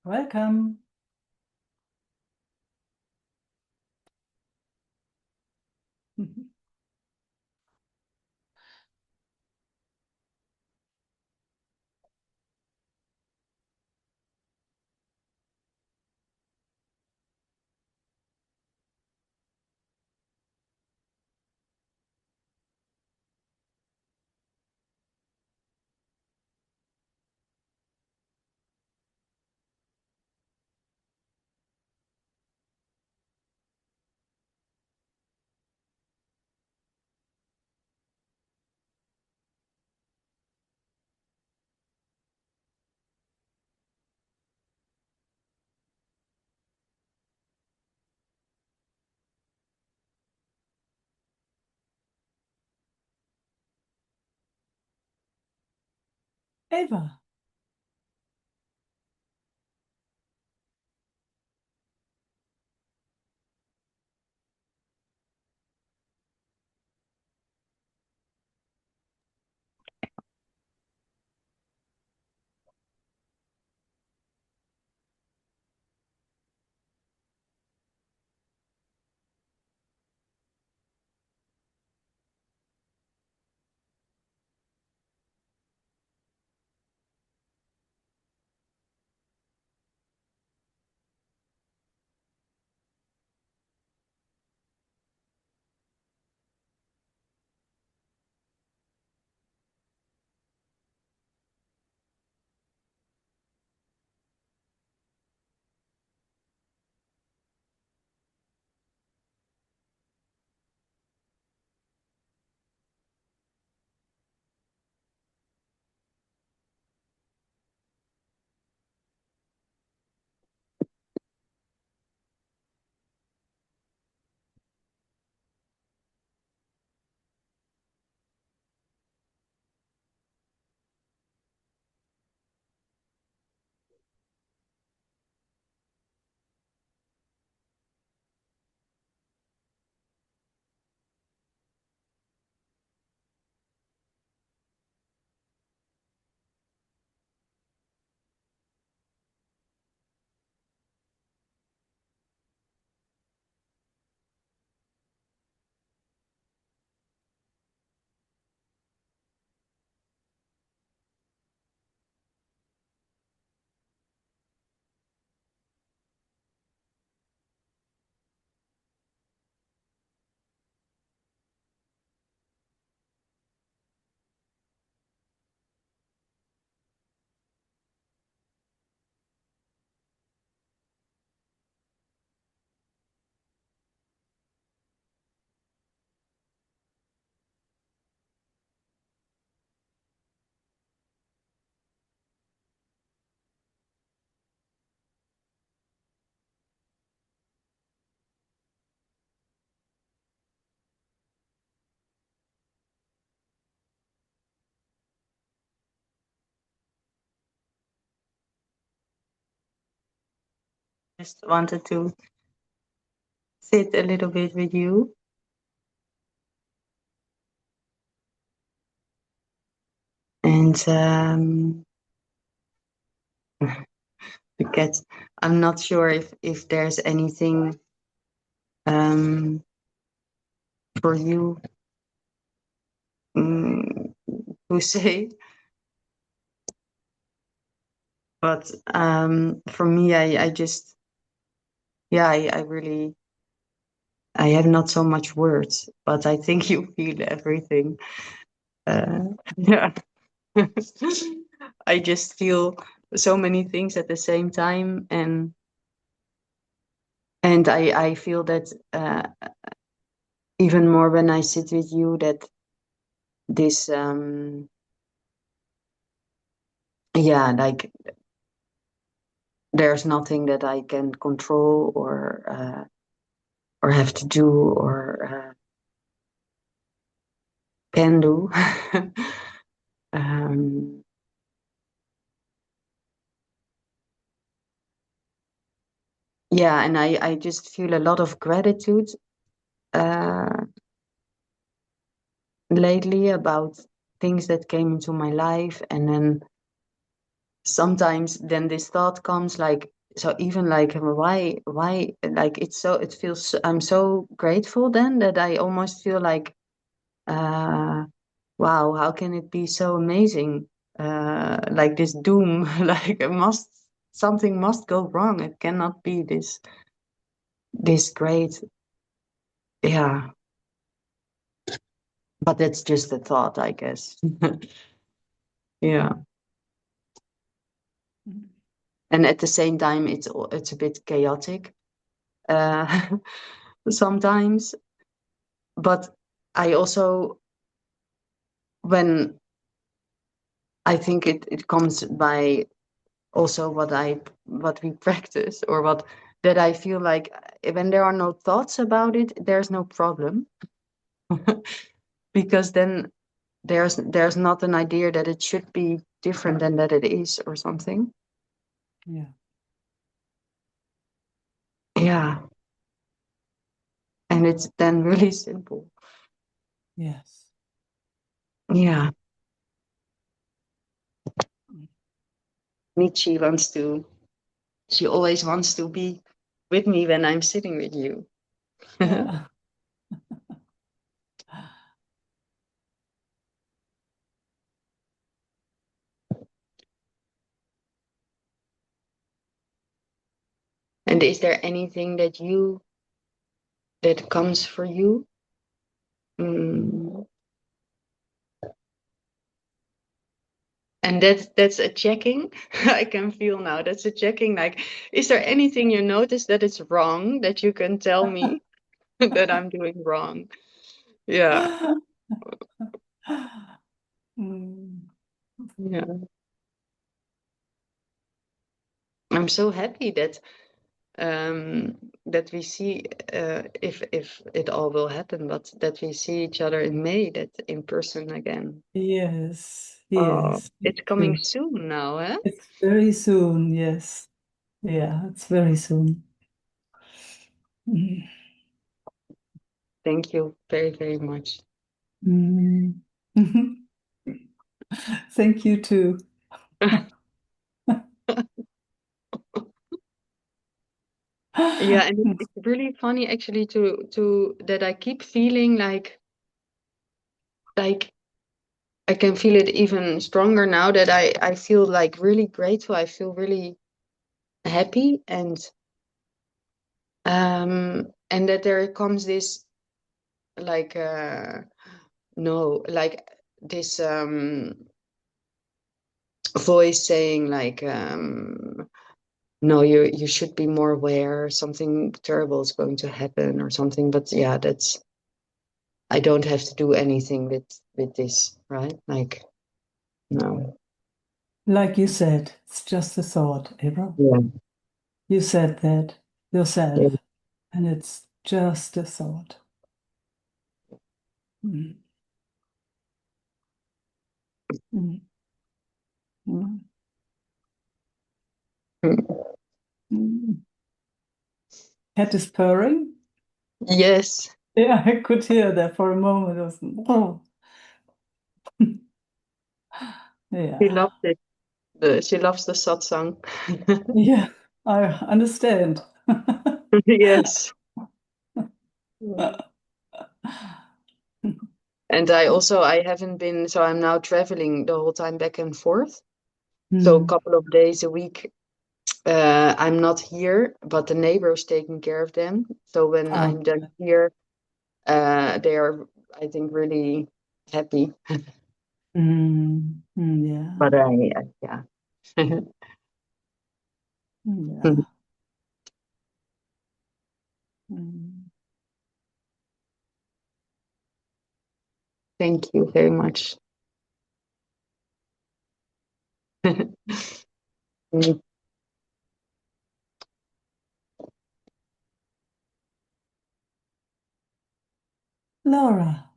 Welcome. Eva. Just wanted to sit a little bit with you. And because I'm not sure if there's anything um, for you mm, to say, but for me, I just, yeah, I really, I have not so much words, but I think you feel everything. Yeah. I just feel so many things at the same time, and I feel that even more when I sit with you, that this yeah, like there's nothing that I can control or have to do or can do. um, yeah, and I just feel a lot of gratitude uh, lately about things that came into my life, and then sometimes then this thought comes like, so even like why like it's so it feels I'm so grateful then that I almost feel like uh wow, how can it be so amazing? Like this doom, like it must something must go wrong. It cannot be this great. Yeah, but that's just a thought, I guess. Yeah, and at the same time, it's a bit chaotic sometimes. But I also when I think it comes by also what we practice or what that I feel like when there are no thoughts about it, there's no problem because then there's not an idea that it should be different than that it is or something. Yeah. Yeah, and it's then really simple. Yes. Yeah, Michi wants to. She always wants to be with me when I'm sitting with you. Yeah. And is there anything that comes for you? Mm. And that's a checking. I can feel now. That's a checking. Like, is there anything you notice that it's wrong that you can tell me that I'm doing wrong? Yeah, Mm. yeah. I'm so happy that we see if it all will happen, but that we see each other in May, that in person again. Yes. Oh, Yes. Me it's coming too. soon now, eh? It's very soon. Yes. Yeah. It's very soon. Mm. Thank you very, very much. Mm. Thank you too. Yeah, and it's really funny actually to that I keep feeling like I can feel it even stronger now that I feel like really grateful. I feel really happy and that there comes this like no like this voice saying like no, you should be more aware, something terrible is going to happen or something. But yeah, that's I don't have to do anything with this, right? Like no. Like you said, it's just a thought, April. Yeah. You said that Yeah. yourself, and it's just a thought. Mm. Mm. Mm. Mm. Mm. Cat is purring. Yes. Yeah, I could hear that for a moment. It was, oh, She yeah, loves it. She loves the satsang. yeah, I understand. Yes. And I haven't been, so I'm now traveling the whole time back and forth. So a Mm. couple of days a week, I'm not here, but the neighbor's taking care of them. So when I'm done Okay. here, they are, I think, really happy. Mm. Mm, yeah, But yeah. yeah. Mm. Thank you very much. Laura,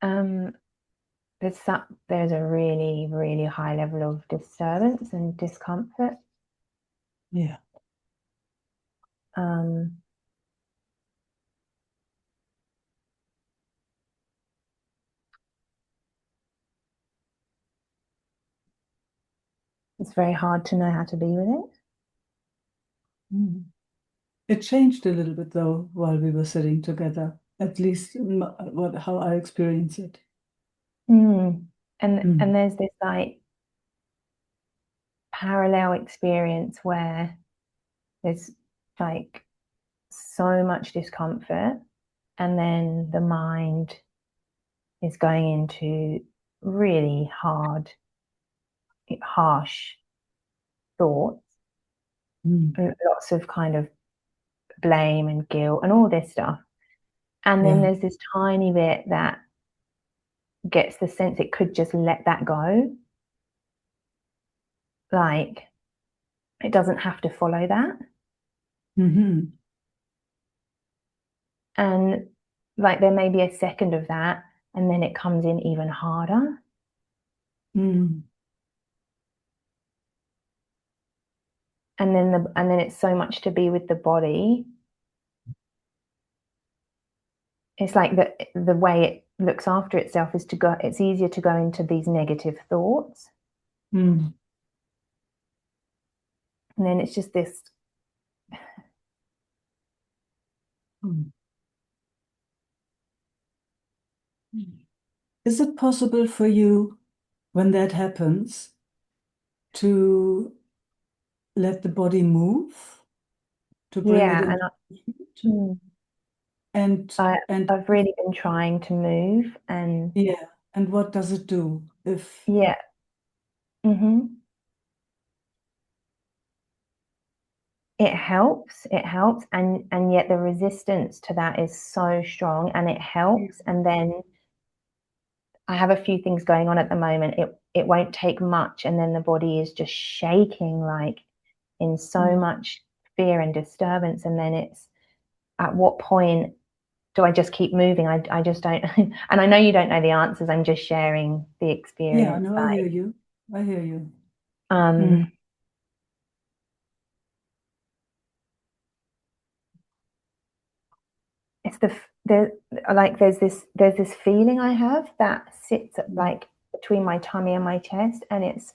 Um, there's a really, really high level of disturbance and discomfort. Yeah. Um, it's very hard to know how to be with it. Mm. It changed a little bit though while we were sitting together, at least how I experience it. Mm. And Mm. there's this like parallel experience where there's like so much discomfort, and then the mind is going into really harsh thoughts, Mm. and lots of kind of blame and guilt and all this stuff. And then Yeah. there's this tiny bit that gets the sense it could just let that go. Like it doesn't have to follow that. Hmm. And like there may be a second of that, and then it comes in even harder. Mm. And then it's so much to be with the body. It's like the way it looks after itself is to go, it's easier to go into these negative thoughts. Mm. And then it's just this, Mm. Is it possible for you, when that happens, to let the body move, to bring it yeah. into Mm, and I, and I've really been trying to move, and yeah, and what does it do if yeah. Hmm. It helps, and yet the resistance to that is so strong, and it helps. And then I have a few things going on at the moment. It won't take much, and then the body is just shaking like in so Mm. much fear and disturbance. And then it's at what point do I just keep moving? I just don't. And I know you don't know the answers. I'm just sharing the Yeah, experience. no, I hear Like, you. I hear you. Mm. um, it's the like there's this feeling I have that sits Mm. like between my tummy and my chest, and it's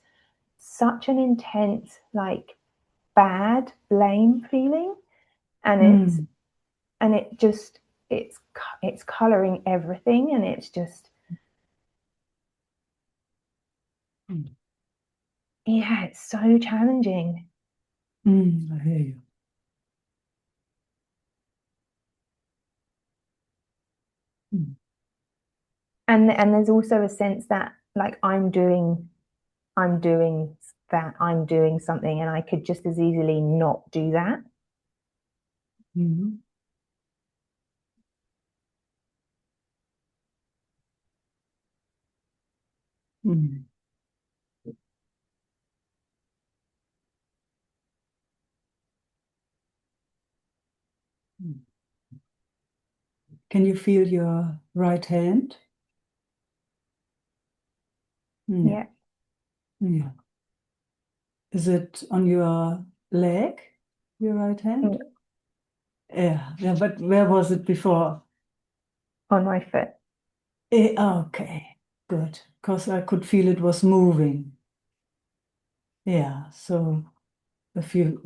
such an intense like bad blame feeling, and it's Mm. and it just it's coloring everything, and it's just Mm. yeah, it's so challenging. Mm. I hear you. Mm. And there's also a sense that like I'm doing that, I'm doing something, and I could just as easily not do that. Mhm. Mm. Mm. Can you feel your right hand? Yeah. Yeah. Yeah. Is it on your leg, your right hand? Mm, Yeah. Yeah, but where was it before? on my foot. Okay, good. Because I could feel it was moving. Yeah. So if it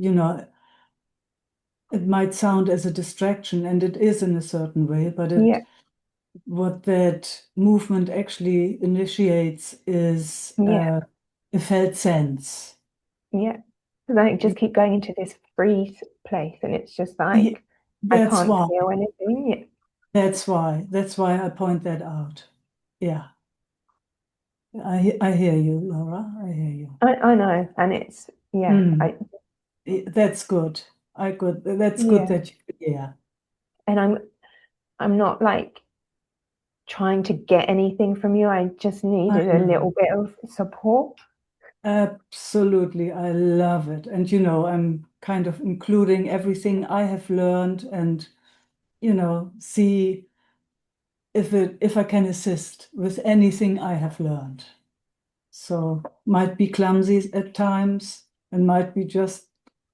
might sound as a distraction, and it is in a certain way, but Yeah. what that movement actually initiates is Yeah. a felt sense. Yeah. Because I just keep going into this freeze place, and it's just Ye- like I That's can't why. feel anything. Yeah. That's why. That's why I point that out. Yeah. I hear you, Laura. I hear you. I know, and it's yeah, Mm. I That's good. I good. That's good yeah, that you, yeah. and I'm not like trying to get anything from you. I just I needed a know. little bit of support. Absolutely. I love it. And I'm kind of including everything I have learned and see if I can assist with anything I have learned. So might be clumsy at times and might be just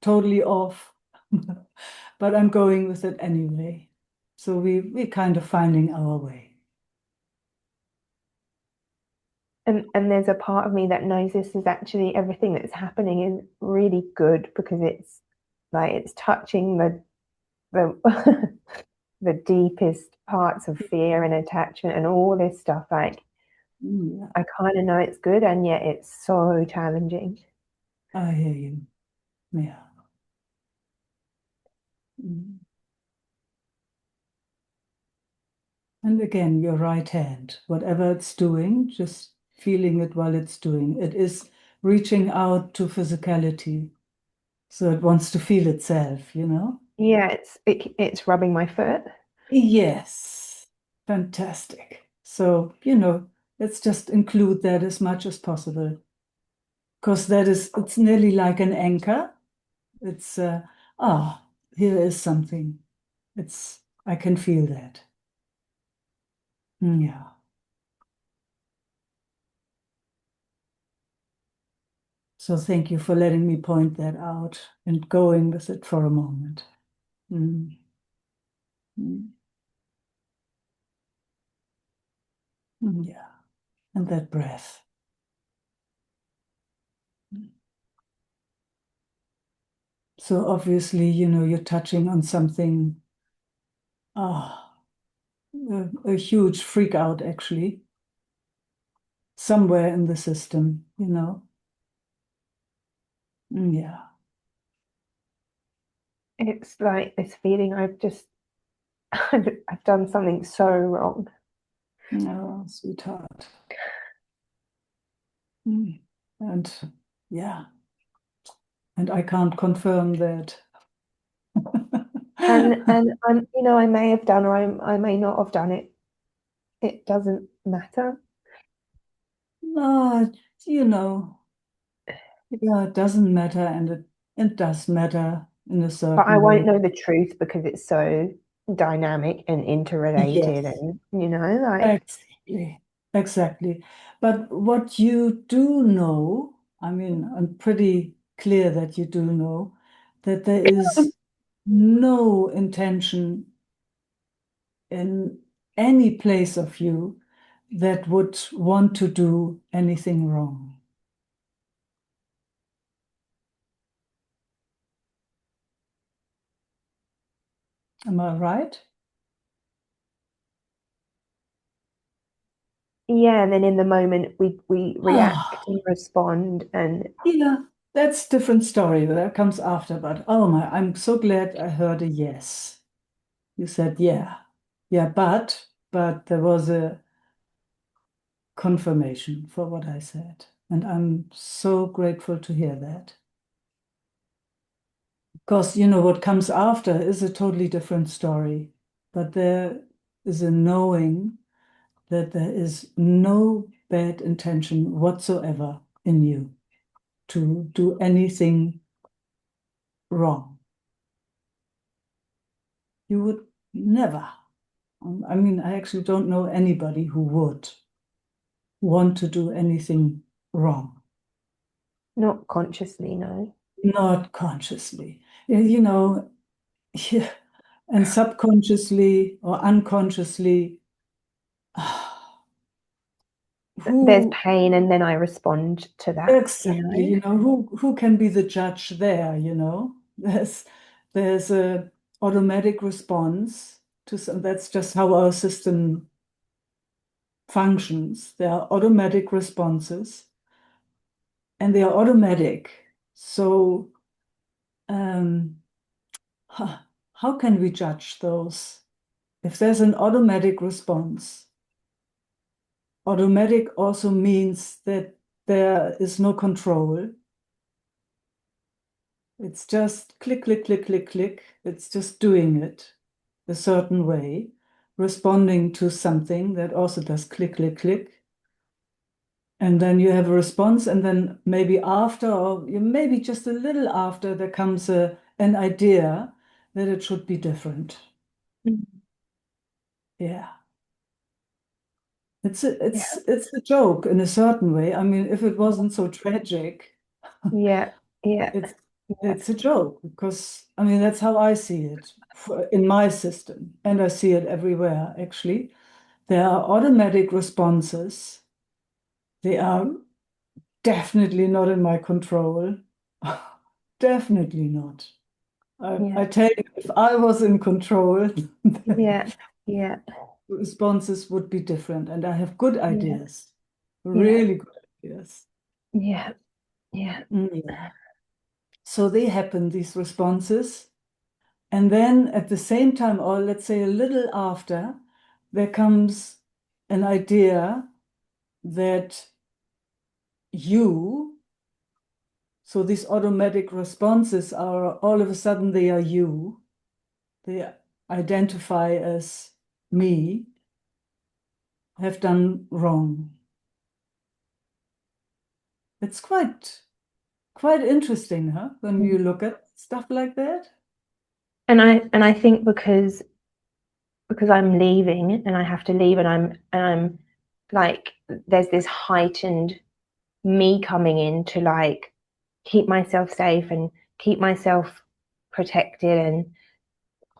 totally off, but I'm going with it anyway. So we're kind of finding our way. And there's a part of me that knows this is actually everything that's happening is really good because it's like it's touching the the deepest parts of fear and attachment and all this stuff. Like Yeah, I kind of know it's good and yet it's so challenging. I hear you. Yeah. Mm. And again, your right hand, whatever it's doing, just feeling it while it's doing. It is reaching out to physicality. So it wants to feel itself, you know? Yeah, it's rubbing my foot. Yes. Fantastic. So, you know, let's just include that as much as possible. Because it's nearly like an anchor. It's, here is something. I can feel that. Yeah. So thank you for letting me point that out and going with it for a moment. Mm. Mm. Yeah. And that breath. So obviously, you know, you're touching on something, ah, a huge freak out actually, somewhere in the system, you know. Yeah. It's like this feeling I've done something so wrong. Oh, sweetheart. Mm. And yeah, and I can't confirm that. And I'm, you know, I may have done or I may not have done it. It doesn't matter. No, you know, yeah, it doesn't matter, and it does matter in a But I certain won't way. know the truth because it's so dynamic and interrelated Yes, and you know, like exactly. Exactly. But what you do know, I mean, I'm pretty clear that you do know that there is no intention in any place of you that would want to do anything wrong. Am I right? yeah, and then in the moment we react Ah, and respond and yeah, that's different story. That comes after. But oh my, I'm so glad I heard a yes. You said yeah, yeah, but there was a confirmation for what I said, and I'm so grateful to hear that. Because you know what comes after is a totally different story, but there is a knowing that there is no bad intention whatsoever in you to do anything wrong. You would never. I mean, I actually don't know anybody who would want to do anything wrong, not consciously, no. not consciously. You know, yeah, and subconsciously or unconsciously, There's who pain and then I respond to that, you exactly, know. you know, who can be the judge there, you know? There's a automatic response to some, that's just how our system functions. There are automatic responses and they are automatic. So um, how can we judge those? If there's an automatic response, automatic also means that there is no control. It's just click, click, click, click, click. It's just doing it a certain way, responding to something that also does click, click, click. And then you have a response, and then maybe after, or maybe just a little after, there comes an idea that it should be different. Mm. Yeah. It's a joke in a certain way. I mean, if it wasn't so tragic, Yeah, yeah, it's yeah, it's a joke because I mean that's how I see it in my system, and I see it everywhere actually. There are automatic responses. They are definitely not in my control. Definitely not. I yeah, tell you, if I was in control, the yeah, yeah, responses would be different. And I have good yeah, ideas, yeah, really good ideas. yeah, yeah. Yeah. So they happen, these responses. And then at the same time, or let's say a little after, there comes an idea that you, so these automatic responses are all of a sudden they are you. They identify as me, have done wrong. It's quite interesting, huh? When you look at stuff like that. And I think because I'm leaving and I have to leave and I'm like there's this heightened me coming in to like keep myself safe and keep myself protected and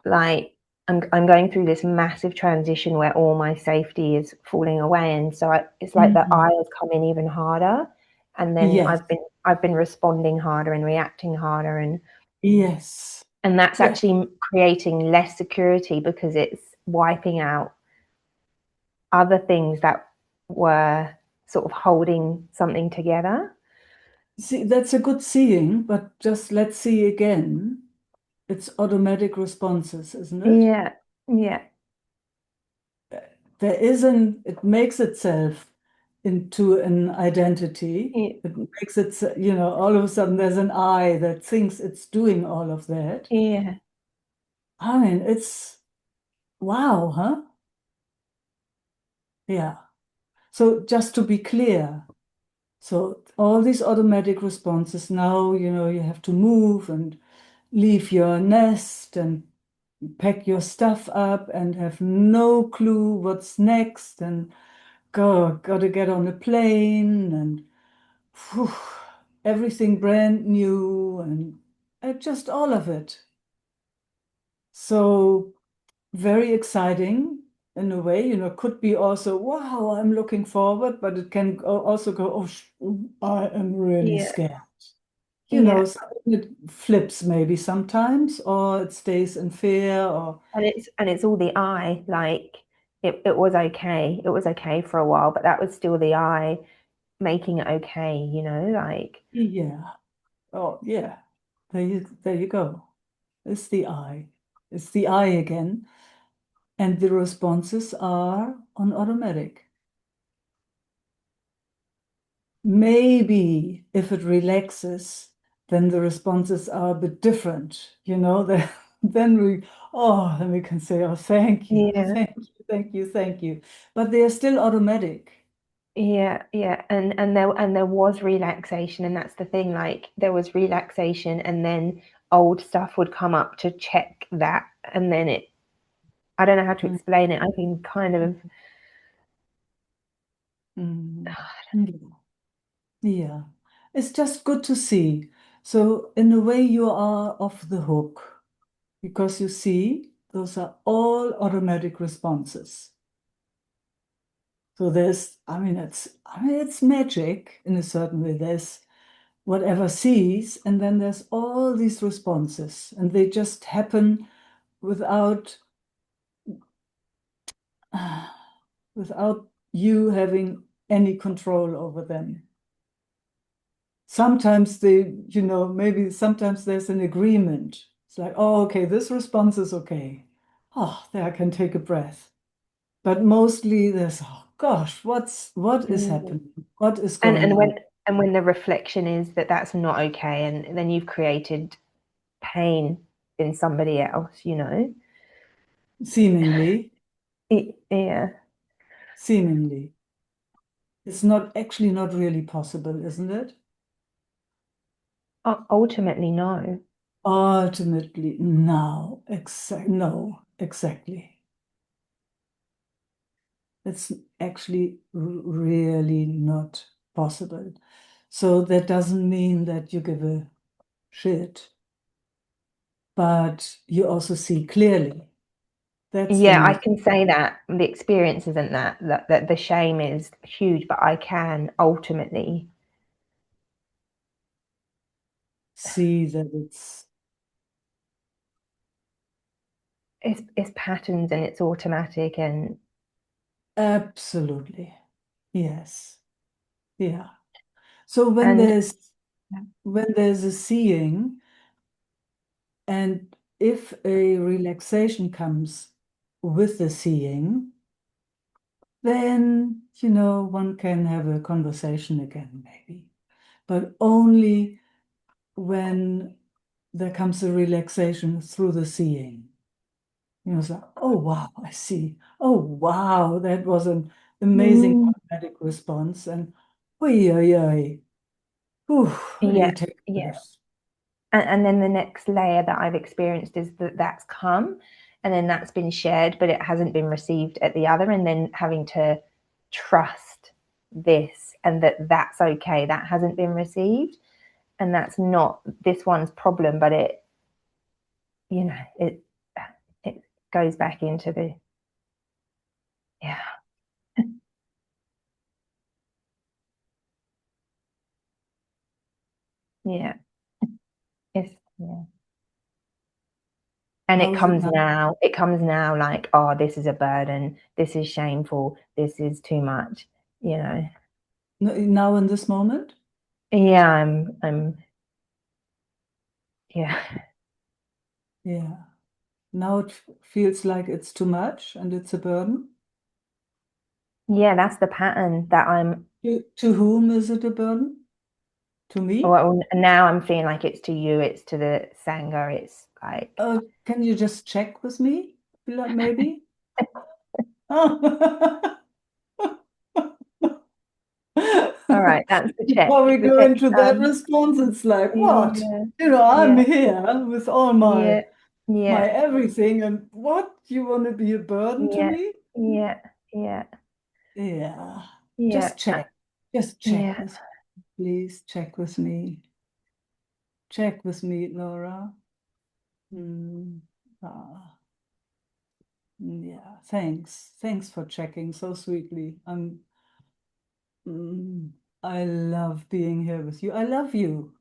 like I'm going through this massive transition where all my safety is falling away and so it's like the Mhm. I has come in even harder and then Yes, I've been responding harder and reacting harder yes, and that's yes. actually creating less security because it's wiping out other things that were sort of holding something together. See, that's a good seeing, but just let's see again. It's automatic responses, isn't it? Yeah, yeah, There isn't, it makes itself into an identity. yeah, It makes it, all of a sudden there's an I that thinks it's doing all of that. yeah, I mean, it's wow, huh? Yeah. So just to be clear, so all these automatic responses now, you have to move and leave your nest and pack your stuff up and have no clue what's next and gotta get on a plane and phew, everything brand new and just all of it. So very exciting in a way, could be also, wow, I'm looking forward, but it can also go, oh, I am really yeah, scared. yeah. So it flips maybe sometimes, or it stays in fear, or And it's all the I, like it was okay. It was okay for a while, but that was still the I making it okay, like yeah, oh yeah, there you go. It's the I. It's the I again. And the responses are on automatic. Maybe if it relaxes, then the responses are a bit different, then we can say, oh, thank you, yeah, thank you, thank you, thank you. But they are still automatic. yeah, yeah. And there was relaxation, and that's the thing, like there was relaxation and then old stuff would come up to check that and then it I don't know how to Mm, explain it. I can kind of mm, mm. Yeah, it's just good to see. So in a way, you are off the hook because you see, those are all automatic responses. So I mean, it's magic in a certain way. There's whatever sees, and then there's all these responses, and they just happen without without you having any control over them. Sometimes maybe sometimes there's an agreement. It's like, oh, okay, this response is okay. Oh, there I can take a breath. But mostly there's, oh gosh, what is mm. happening? What is and going on? and when the reflection is that that's not okay and then you've created pain in somebody else. Seemingly, Yeah. seemingly. It's not actually not really possible, isn't it? Ultimately, no. Ultimately, no, exactly. It's actually really not possible. So that doesn't mean that you give a shit, but you also see clearly. That's the Yeah, I most can say that the experience isn't that the shame is huge, but I can ultimately see that it's patterns and it's automatic and absolutely, yes, yeah. So when and there's a seeing, and if a relaxation comes with the seeing, then, one can have a conversation again, maybe, but only when there comes a relaxation through the seeing. So, oh, wow, I see. Oh, wow, that was an amazing automatic response. And, oi, oi, oi. Whew, you yeah, take yeah. this. And then the next layer that I've experienced is that's come and then that's been shared, but it hasn't been received at the other. And then having to trust this and that's okay. That hasn't been received. And that's not this one's problem, but it goes back into the, yeah. Yeah. Yeah. And How is it now? it comes now like, oh, this is a burden, this is shameful, this is too much, Now in this moment? yeah, I'm yeah. Yeah. Now it feels like it's too much and it's a burden. Yeah, that's the pattern that I'm, To whom is it a burden? To me? well, now I'm feeling like it's to you, it's to the Sangha, it's like, Can you just check with me? Maybe? Oh. all right, that's the check. Before we The go check into is that done. response, it's like, what? Yeah, I'm yeah, here with all yeah, my yeah, everything, and what? You want to be a burden to yeah, me? yeah, yeah, Yeah. yeah, Just check. Just check yeah. with Please check with me. Check with me, Laura. Mm. Ah. Yeah, thanks. Thanks for checking so sweetly. Mm, I love being here with you. I love you.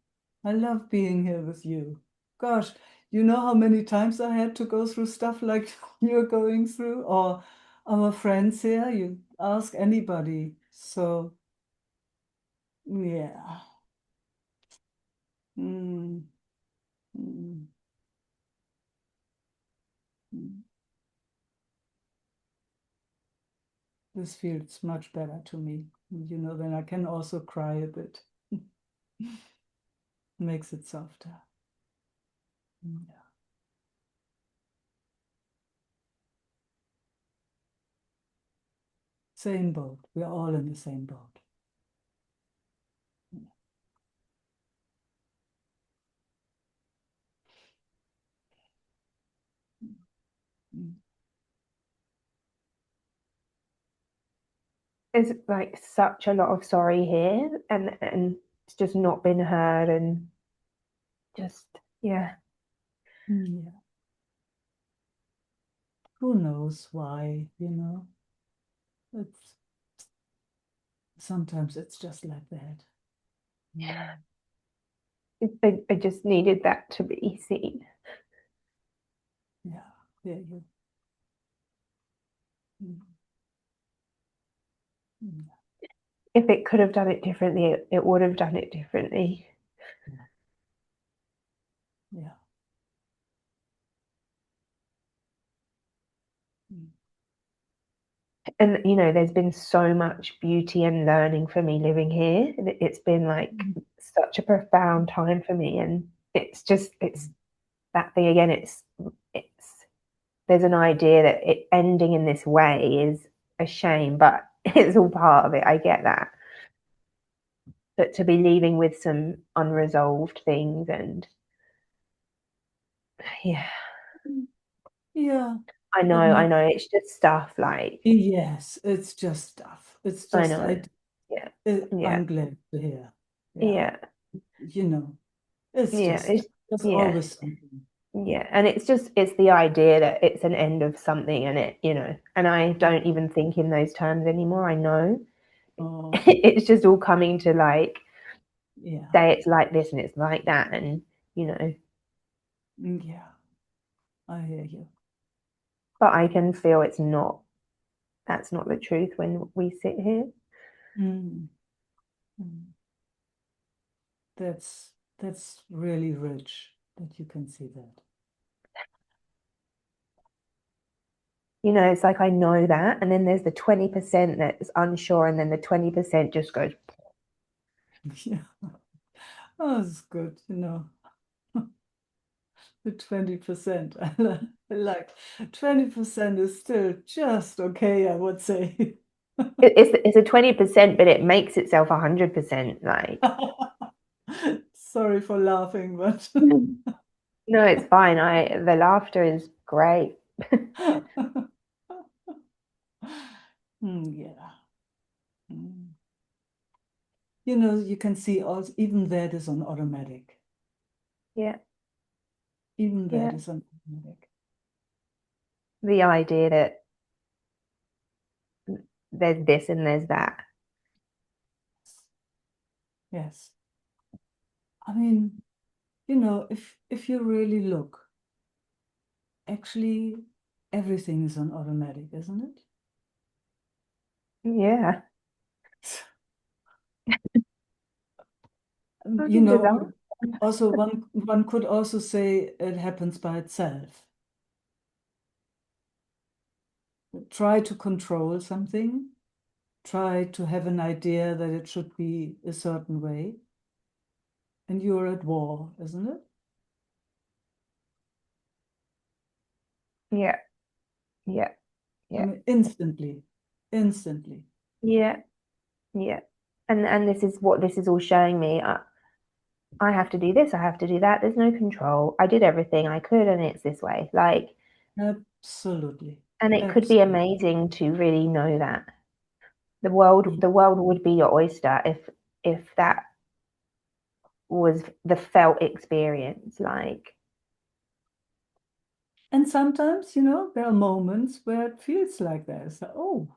I love being here with you. Gosh, you know how many times I had to go through stuff like you're going through, or our friends here, you ask anybody. So, yeah. Mm, mm, mm. This feels much better to me. Then I can also cry a bit. Makes it softer. Yeah. Same boat. We're all in the same boat. Mm. There's like such a lot of sorry here and it's just not been heard and just, yeah. Yeah. Who knows why, It's sometimes it's just like that. Mm. I just needed that to be seen. Yeah. Yeah, you. Mm. Mm. If it could have done it differently, it would have done it differently. Yeah. Yeah. Mm. And there's been so much beauty and learning for me living here. It's been like such a profound time for me, and it's that thing again. It's there's an idea that it ending in this way is a shame, but it's all part of it. I get that. But to be leaving with some unresolved things and yeah. Yeah. I know. It's just stuff like, Yes, it's just stuff. It's I just, know. Yeah. Yeah. I'm glad to hear. Yeah. Yeah. You know, it's Yeah. just It's, stuff. There's yeah. always something. Yeah. And it's the idea that it's an end of something and and I don't even think in those terms anymore. I know Oh, it's just all coming to like yeah. say it's like this and it's like that. And, Yeah, I hear you. but I can feel that's not the truth when we sit here. Mm. Mm. That's really rich that you can see that. It's like I know that, and then there's the 20% that's unsure, and then the 20% just goes. Yeah. Oh, it's good, the 20%. I like 20% is still just okay, I would say. It's a 20%, but it makes itself 100%. Like, Sorry for laughing, but no, it's fine. The laughter is great. Yeah. Mm. You can see also even that is on automatic. Yeah, Even yeah. that is on automatic. The idea that there's this and there's that. Yes. I mean, if you really look, actually everything is on automatic, isn't it? Yeah. You know, Bizarre. also one could also say it happens by itself. Try to control something, try to have an idea that it should be a certain way, and you're at war, isn't it? Yeah, yeah, I yeah, mean, instantly. yeah, yeah. And this is what this is all showing me. I have to do this, I have to do that. There's no control. I did everything I could, and it's this way. Like, Absolutely. and it could be Absolutely. amazing to really know that Yeah. the world would be your oyster if that was the felt experience. Like, And sometimes, there are moments where it feels like that. It's like, oh,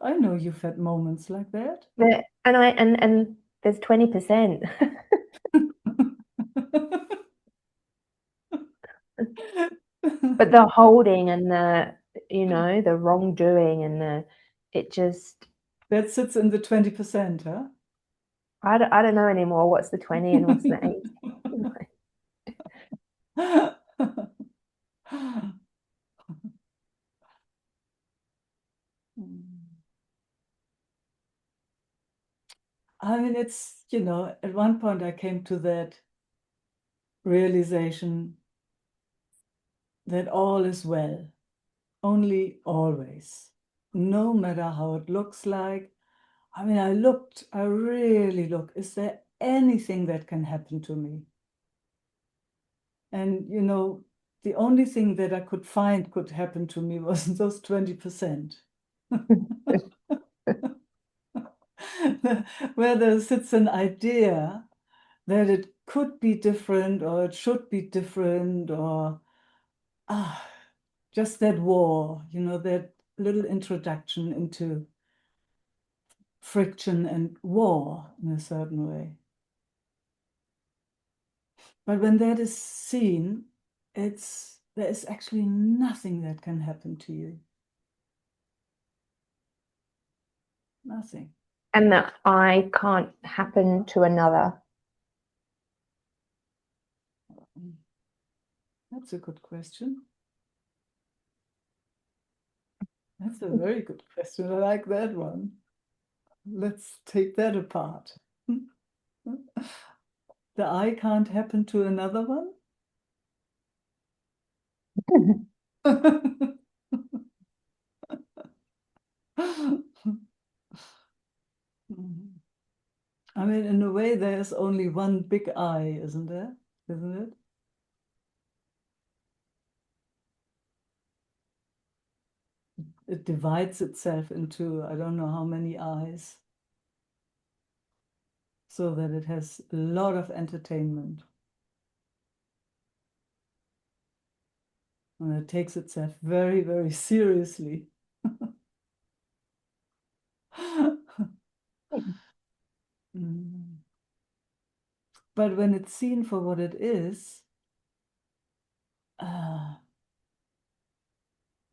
I know you've had moments like that. and there's 20%. But the holding and the wrongdoing and it just That sits in the 20%, huh? I don't know anymore what's the 20 and what's the 80. I mean, at one point I came to that realization that all is well, only always, no matter how it looks like. I mean, I really looked, is there anything that can happen to me? And, the only thing that I could find could happen to me was those 20%. Where there sits an idea that it could be different or it should be different or just that war, that little introduction into friction and war in a certain way. But when that is seen, there is actually nothing that can happen to you. Nothing. And that I can't happen to another. That's a good question. That's a very good question. I like that one. Let's take that apart. The I can't happen to another one? I mean, in a way, there's only one big I, isn't there? Isn't it? it divides itself into I don't know how many eyes, so that it has a lot of entertainment. And it takes itself very, very seriously. Mm. But when it's seen for what it is, uh,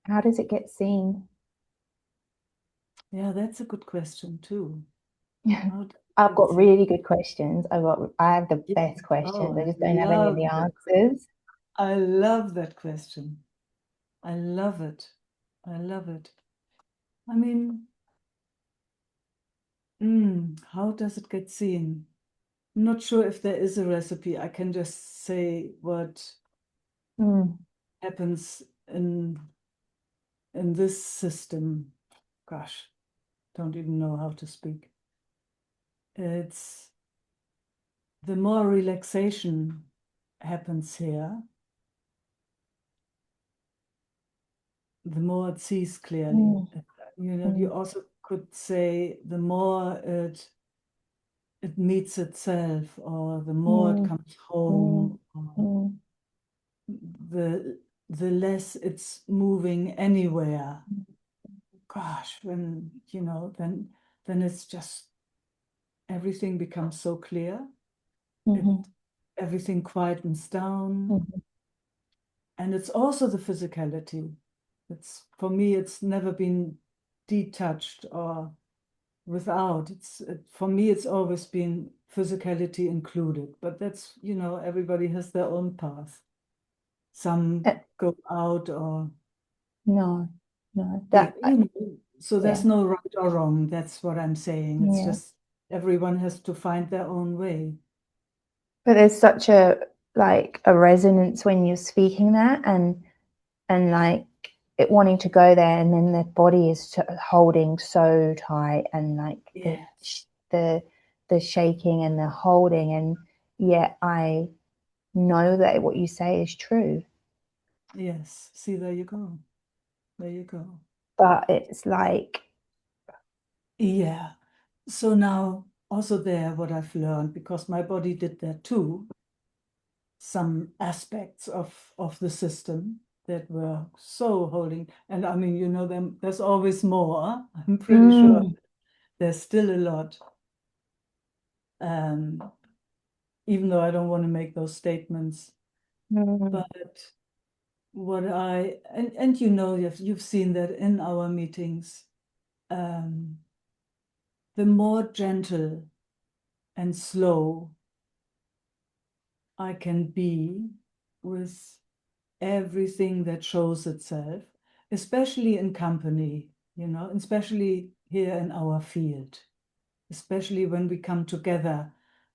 How does it get seen? yeah, that's a good question too. How does I've it got see? really good questions. I have the Yeah. best questions. Oh, I I just don't have any of love the that. answers. I love that question. I love it. I love it. I mean, how does it get seen? I'm not sure if there is a recipe. I can just say what Mm, happens in this system. Gosh, don't even know how to speak. It's the more relaxation happens here, the more it sees clearly. mm, You mm, also could say the more it meets itself, or the more it mm, comes mm, home, or mm, the less it's moving anywhere. mm, Gosh, when then it's just everything becomes so clear. It mhm, everything quietens down, mhm, and it's also the physicality. It's for me, it's never been detached or without. For me, it's always been physicality included. But that's, everybody has their own path. Some Uh, go out or no, no, yeah, that, so there's yeah, no right or wrong. That's what I'm saying. It's yeah. just everyone has to find their own way. But there's such a resonance when you're speaking that, and like it wanting to go there, and then the body is holding so tight, and like Yes, the the shaking and the holding, and yet I know that what you say is true, yes. See, there you go. There you go. but it's like Yeah. So now also there, what I've learned, because my body did that too, some aspects of the system that were so holding. And I mean, there's always more. I'm pretty sure mm, there's still a lot. Um, Even though I don't want to make those statements. mm, But what you've seen that in our meetings, um, the more gentle and slow I can be with everything that shows itself, especially in company, especially here in our field, especially when we come together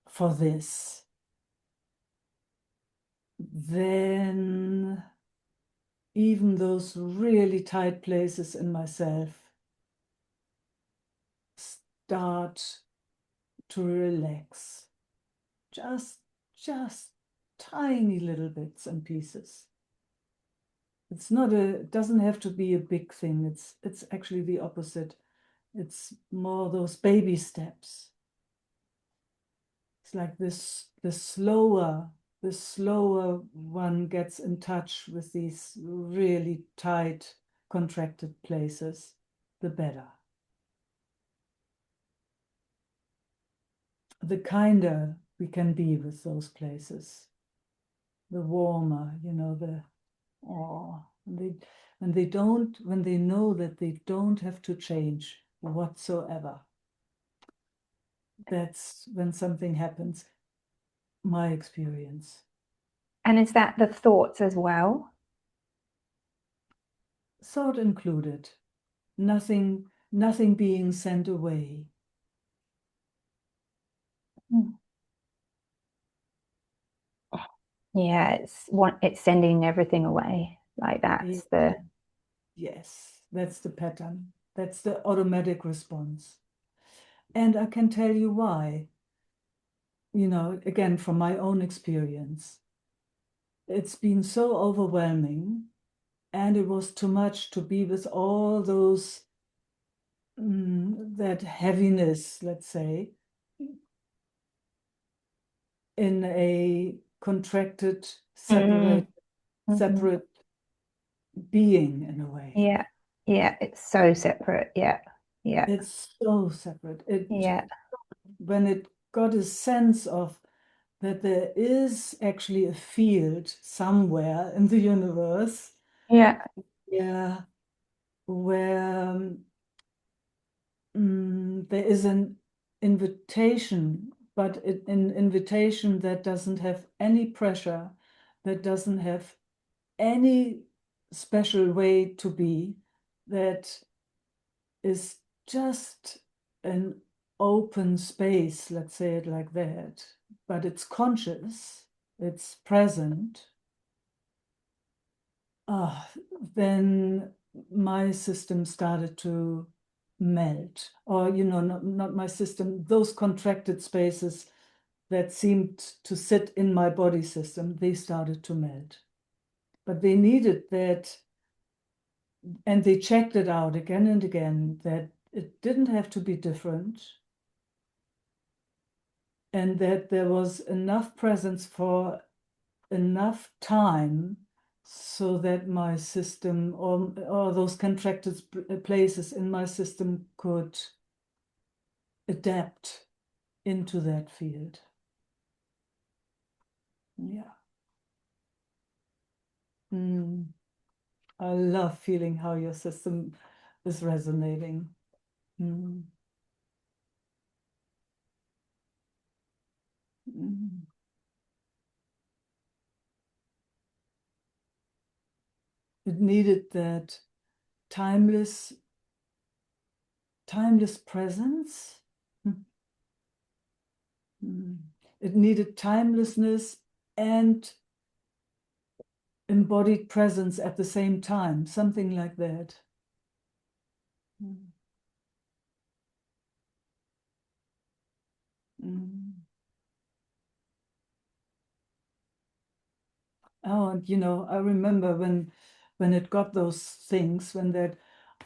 for this, then even those really tight places in myself start to relax, just tiny little bits and pieces. It doesn't have to be a big thing. It's actually the opposite. It's more those baby steps. It's like the slower one gets in touch with these really tight, contracted places, the better. The kinder we can be with those places, the warmer, when they know that they don't have to change whatsoever. That's when something happens, my experience. and is that the thoughts as well? Thought included, nothing being sent away. Mm. Yeah, it's sending everything away. Like Yeah, that's the yes, that's the pattern. That's the automatic response. And I can tell you why. Again, from my own experience, it's been so overwhelming And it was too much to be with all those, that heaviness, let's say, in a contracted, separate being in a way. Yeah. Yeah. It's so separate. Yeah. Yeah. It's so separate. Yeah. When it got a sense of that there is actually a field somewhere in the universe, Yeah. yeah, where there is an invitation, but an invitation that doesn't have any pressure, that doesn't have any special way to be, that is just an open space, let's say it like that, but it's conscious, it's present. Then my system started to melt, or not my system, those contracted spaces that seemed to sit in my body system, they started to melt. But they needed that, and they checked it out again and again, that it didn't have to be different, and that there was enough presence for enough time so that my system, or those contracted places in my system, could adapt into that field. Yeah. I love feeling how your system is resonating. It needed that timeless presence. It needed timelessness and embodied presence at the same time, something like that. Oh, and I remember when it got those things, when that,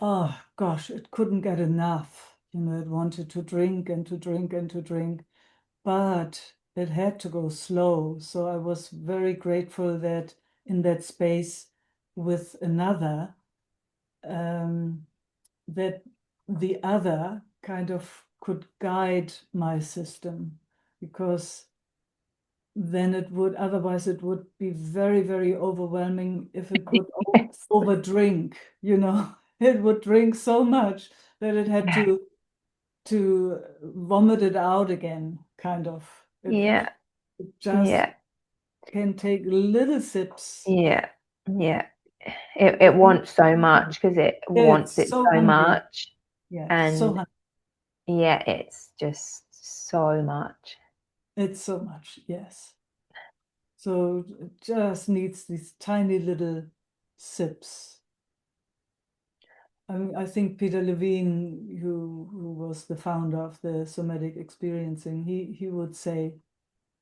oh gosh, it couldn't get enough. It wanted to drink and to drink and to drink, but it had to go slow. So I was very grateful that in that space with another, that the other kind of could guide my system, because then otherwise it would be very, very overwhelming if it would Yes. overdrink, It would drink so much that it had to vomit it out again, kind of. Yeah. It just Yeah. can take little sips. Yeah. Yeah. It wants so much because it wants it so so hungry. much. Yeah, so And hungry. yeah, it's just so much. It's so much, yes. So it just needs these tiny little sips. I think Peter Levine, who was the founder of the somatic experiencing, he would say,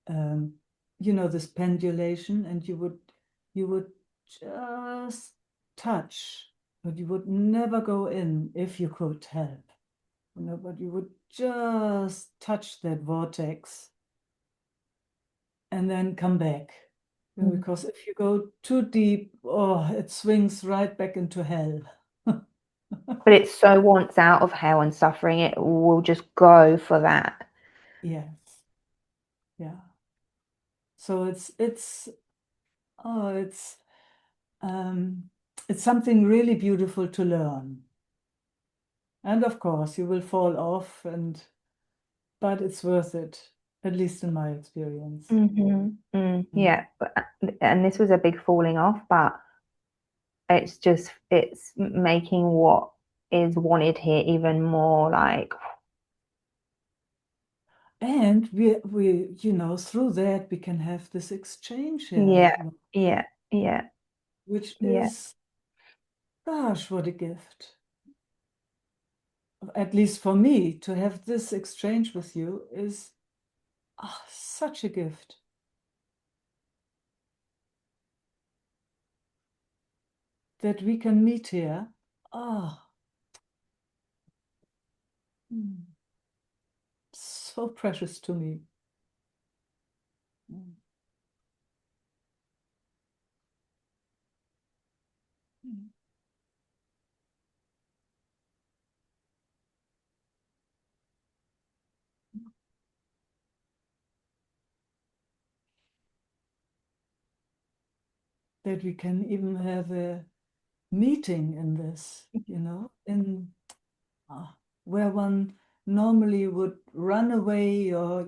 this pendulation, and you would just touch, but you would never go in if you could help. But you would just touch that vortex and then come back. Because if you go too deep, it swings right back into hell. But it so wants out of hell and suffering, it will just go for that. Yes. Yeah. So it's something really beautiful to learn. And of course you will fall off, but it's worth it, at least in my experience. Yeah. And this was a big falling off, but it's making what is wanted here even more like. And we through that we can have this exchange here. Yeah. Which is, gosh, what a gift. At least for me, to have this exchange with you is such a gift. that we can meet here. So precious to me. That we can even have a meeting in this, in where one normally would run away or,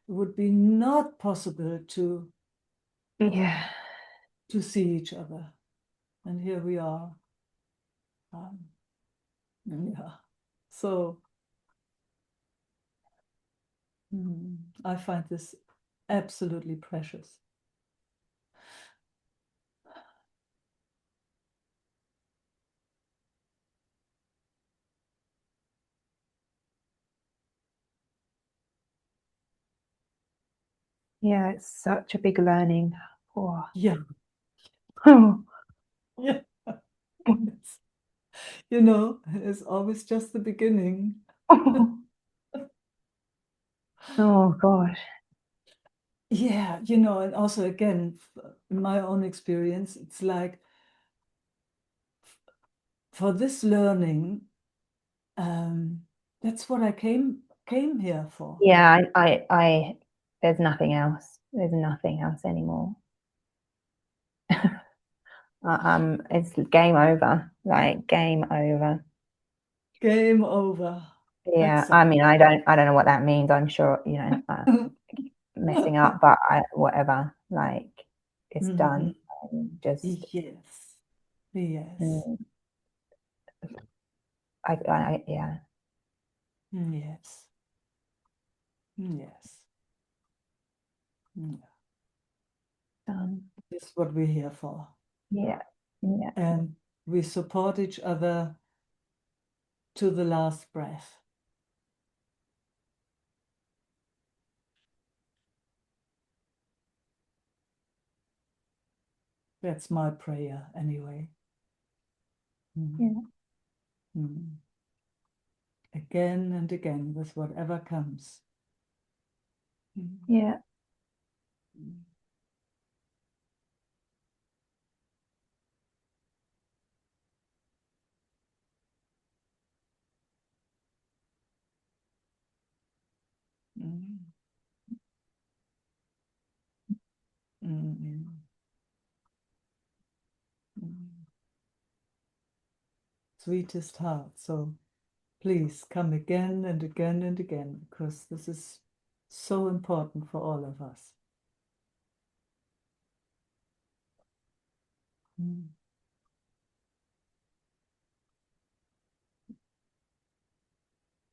would be not possible to see each other. And here we are. Yeah. So I find this absolutely precious. Yeah, it's such a big learning. Oh. Yeah. Oh. Yeah. It's always just the beginning. Oh gosh. Yeah, and also again, in my own experience, it's like for this learning, that's what I came here for. Yeah, I there's nothing else. There's nothing else anymore. It's game over. Like game over. Game over. Yeah, Exactly. I mean, I don't know what that means. I'm sure, messing up, but whatever. Like, it's done. Just yes. yeah. Yes. Yes. Yeah. This is what we're here for. Yeah. Yeah. And we support each other to the last breath. That's my prayer anyway. Yeah. Again and again with whatever comes. Yeah. Sweetest heart. So please come again and again and again, because this is so important for all of us.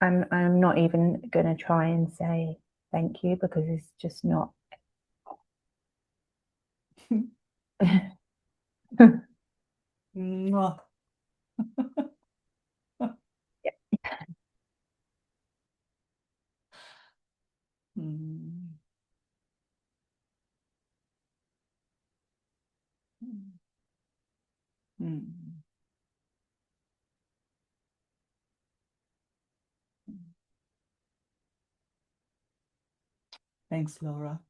I'm not even gonna try and say thank you because it's just not. Mwah. Yeah. Thanks, Laura.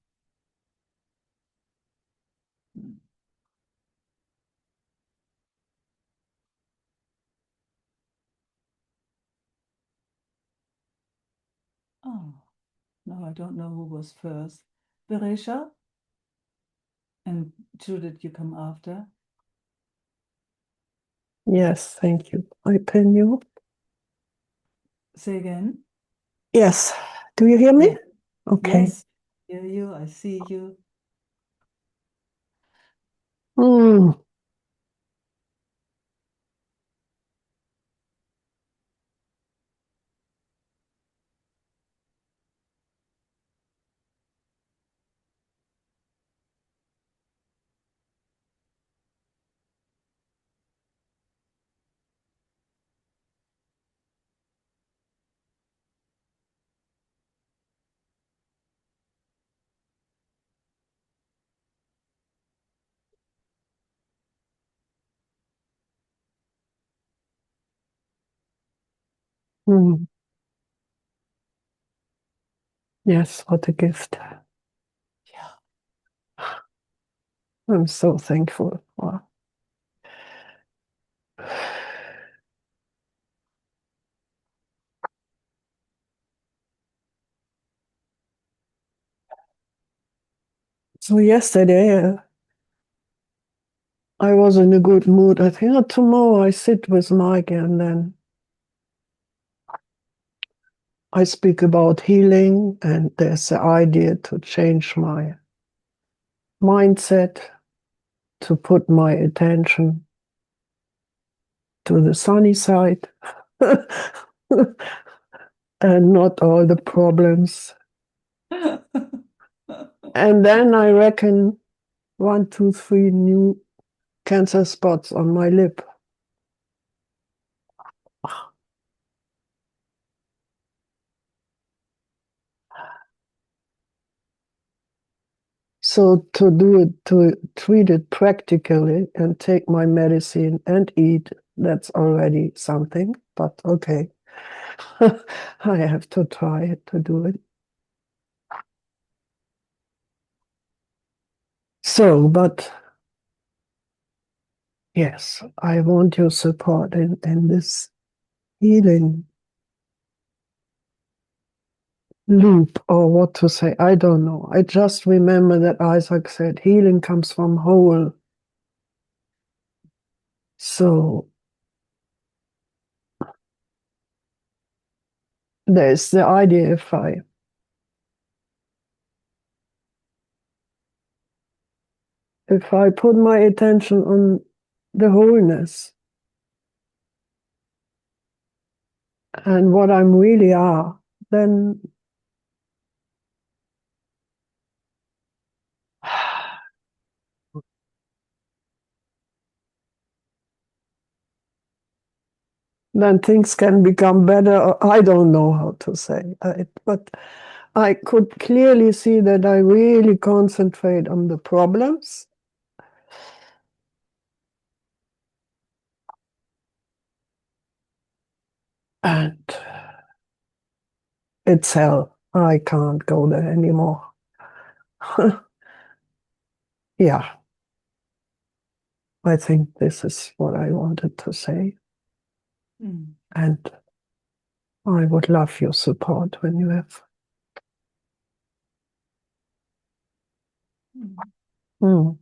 Oh, no, I don't know who was first. Beresha? And Judith, you come after? Yes, thank you. I pin you. Say again? Yes. Do you hear me? Yeah. Okay. Yes, I hear you, I see you. Mm. Mm. Yes, what a gift. Yeah. I'm so thankful. Wow. So yesterday, I was in a good mood. I think tomorrow I sit with Mike and then I speak about healing, and there's the idea to change my mindset, to put my attention to the sunny side and not all the problems. And then I reckon 1, 2, 3 new cancer spots on my lip. So to do it, to treat it practically and take my medicine and eat, that's already something, but okay. I have to try it to do it. So, but yes, I want your support in this healing loop, or what to say. I don't know. I just remember that Isaac said healing comes from whole. So there's the idea if I put my attention on the wholeness and what I'm really are, then then things can become better. I don't know how to say it, but I could clearly see that I really concentrate on the problems. And it's hell. I can't go there anymore. Yeah, I think this is what I wanted to say. Mm. And I would love your support when you have. Mm. Mm.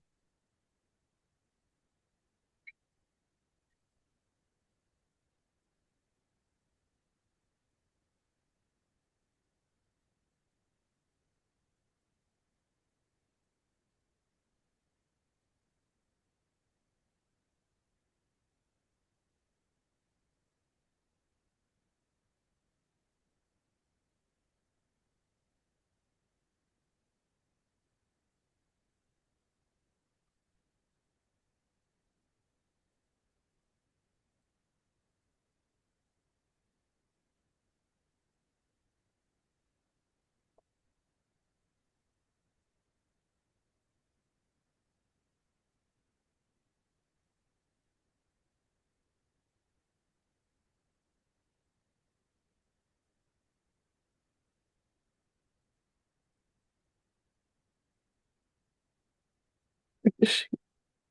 She,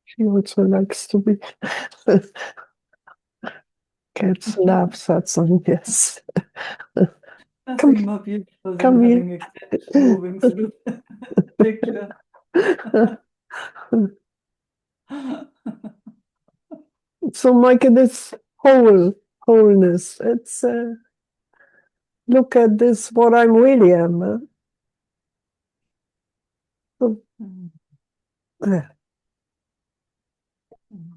she also likes to be. Cats love that song, yes. Nothing more beautiful than come here. having a cat moving through the picture. So, Mike, this wholeness, it's look at this, what I'm really am. So, Mm. yeah. Mm.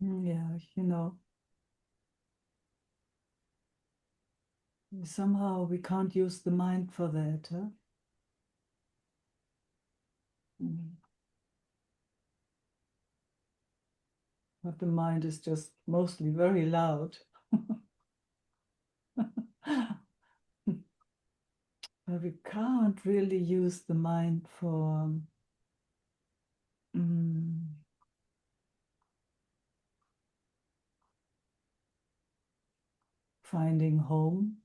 Yeah, somehow we can't use the mind for that, huh? Mm. But the mind is just mostly very loud. But we can't really use the mind for Finding home.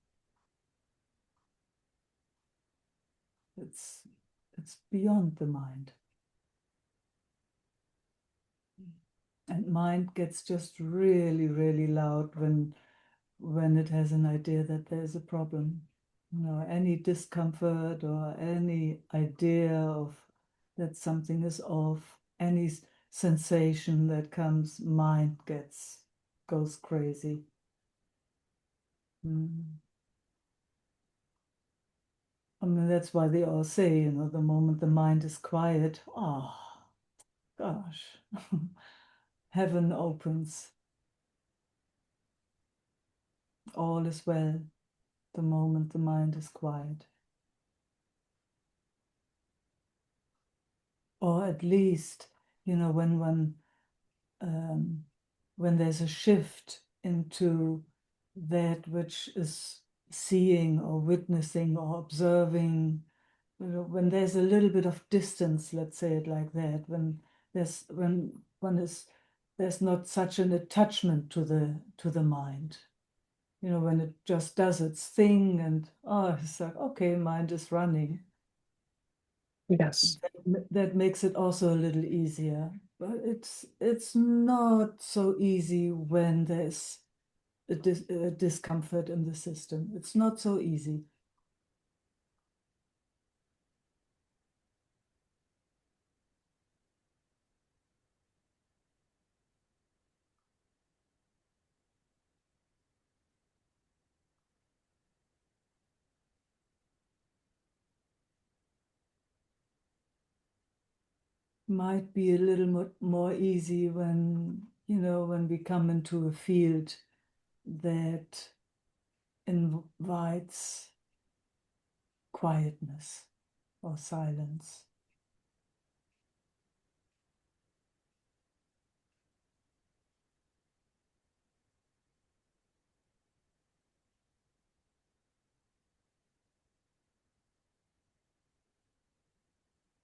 It's beyond the mind. And mind gets just really, really loud when it has an idea that there's a problem. You know, any discomfort or any idea of that something is off, any sensation that comes, mind goes crazy. I mean, that's why they all say, you know, the moment the mind is quiet, oh, gosh, heaven opens. All is well the moment the mind is quiet. Or at least, you know, when there's a shift into that which is seeing or witnessing or observing, you know, when there's a little bit of distance, let's say it like that, when there's not such an attachment to the mind, you know, when it just does its thing and it's like, okay, mind is running. Yes. That makes it also a little easier, but it's not so easy when there's a discomfort in the system. It's not so easy. Might be a little more easy when, you know, when we come into a field that invites quietness or silence.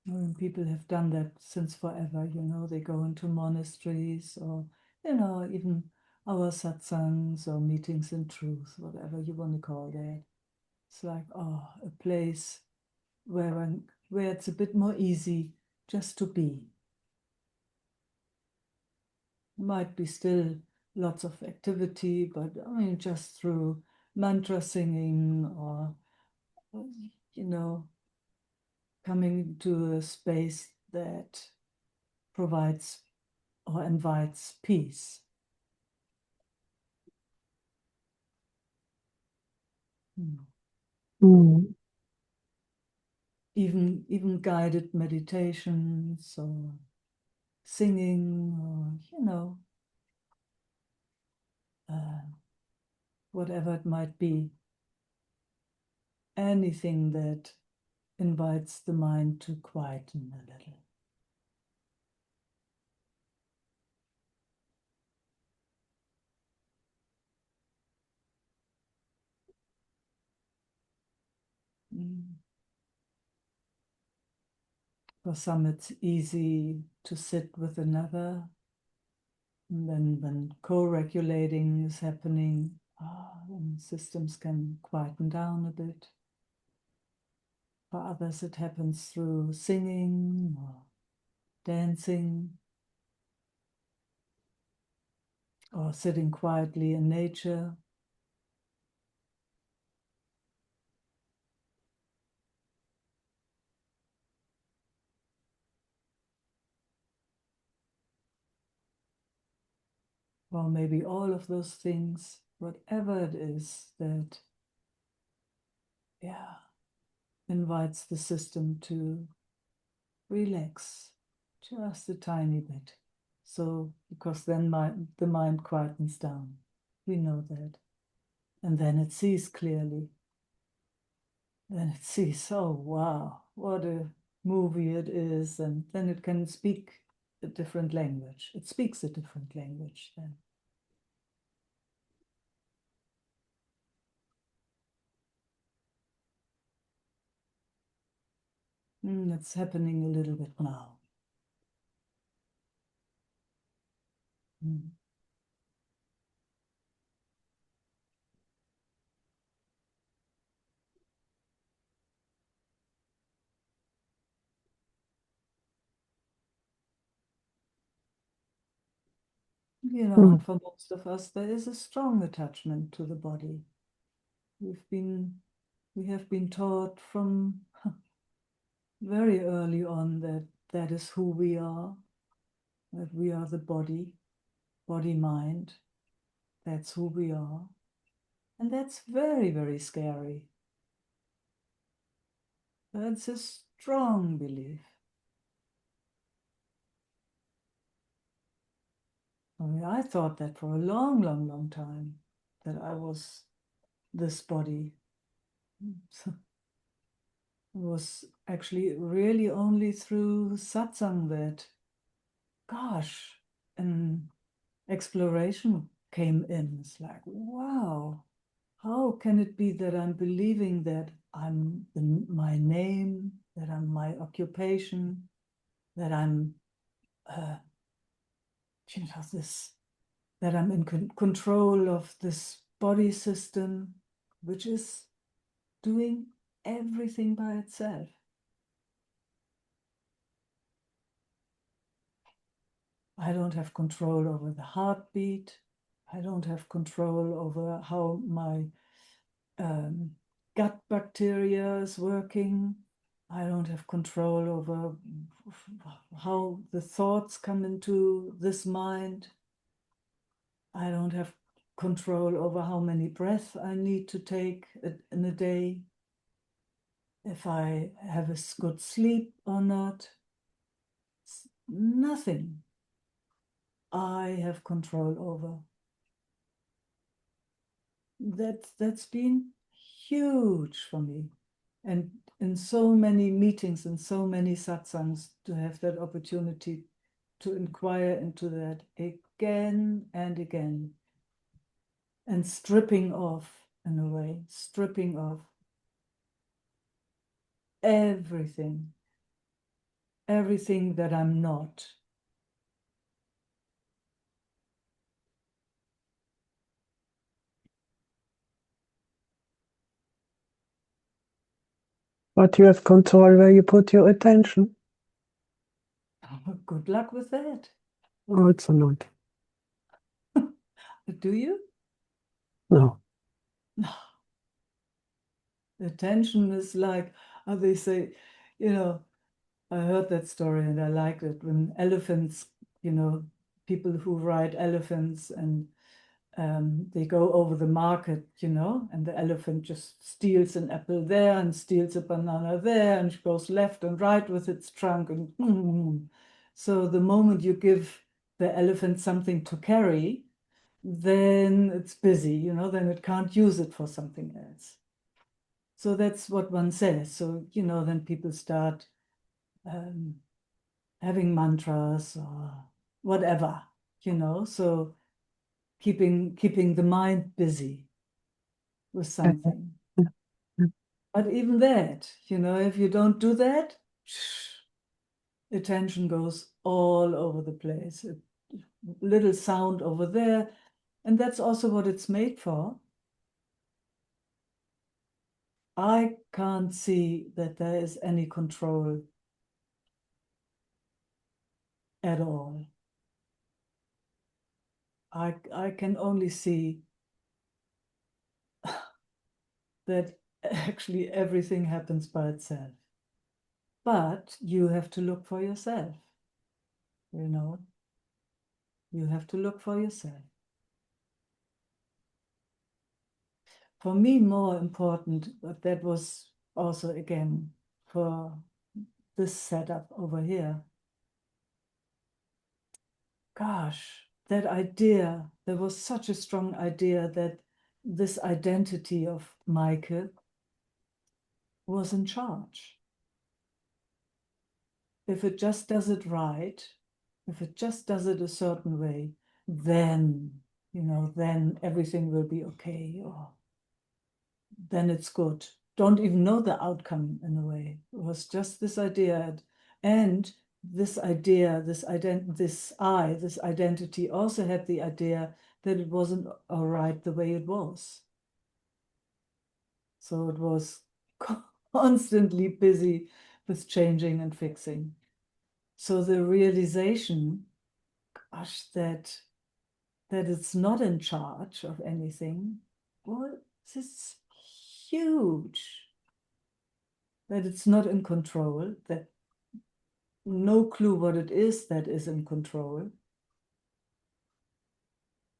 When people have done that since forever, you know, they go into monasteries or, you know, even our satsangs or meetings in truth, whatever you want to call that. It's like, a place where it's a bit more easy just to be. Might be still lots of activity, but I mean, just through mantra singing or, you know, coming to a space that provides or invites peace. Mm. Even guided meditations or singing or, you know, whatever it might be. Anything that invites the mind to quieten a little. For some, it's easy to sit with another. And then when co-regulating is happening, then systems can quieten down a bit. For others, it happens through singing or dancing or sitting quietly in nature. Or maybe all of those things, whatever it is that, invites the system to relax just a tiny bit. So, because then the mind quietens down. We know that. And then it sees clearly. Then it sees, oh, wow, what a movie it is. And then it can speak a different language. It speaks a different language then. It's happening a little bit now. Mm. You know, Mm. and for most of us, there is a strong attachment to the body. We have been taught from very early on that that is who we are, that we are the body, mind. That's who we are. And that's very, very scary. That's a strong belief. I mean, I thought that for a long, long, long time, that I was this body. So it was actually really only through satsang that, gosh, an exploration came in. It's like, wow, how can it be that I'm believing that I'm my name, that I'm my occupation, that I'm, you know, this, that I'm in control of this body system, which is doing everything by itself. I don't have control over the heartbeat. I don't have control over how my gut bacteria is working. I don't have control over how the thoughts come into this mind. I don't have control over how many breaths I need to take in a day, if I have a good sleep or not. It's nothing I have control over. That's been huge for me. And in so many meetings and so many satsangs, to have that opportunity to inquire into that again and again, and stripping off, in a way, stripping off everything that I'm not. But you have control where you put your attention. Good luck with that. Also not. Do you? No. Attention is like, how they say, you know, I heard that story and I liked it, when elephants, you know, people who ride elephants, and they go over the market, you know, and the elephant just steals an apple there and steals a banana there and goes left and right with its trunk. And so the moment you give the elephant something to carry, then it's busy, you know, then it can't use it for something else. So that's what one says. So, you know, then people start having mantras or whatever, you know, so keeping the mind busy with something. But even that, you know, if you don't do that, attention goes all over the place. A little sound over there. And that's also what it's made for. I can't see that there is any control at all. I can only see that actually everything happens by itself. But you have to look for yourself, you know. You have to look for yourself. For me, more important, but that was also, again, for this setup over here. Gosh, that idea, there was such a strong idea that this identity of Meike was in charge. If it just does it right, if it just does it a certain way, then, you know, then everything will be okay, or then it's good. Don't even know the outcome in a way. It was just this idea. And this idea, this identity also had the idea that it wasn't all right the way it was. So it was constantly busy with changing and fixing. So the realization, gosh, that it's not in charge of anything, well, this is huge. That it's not in control, that no clue what it is that is in control.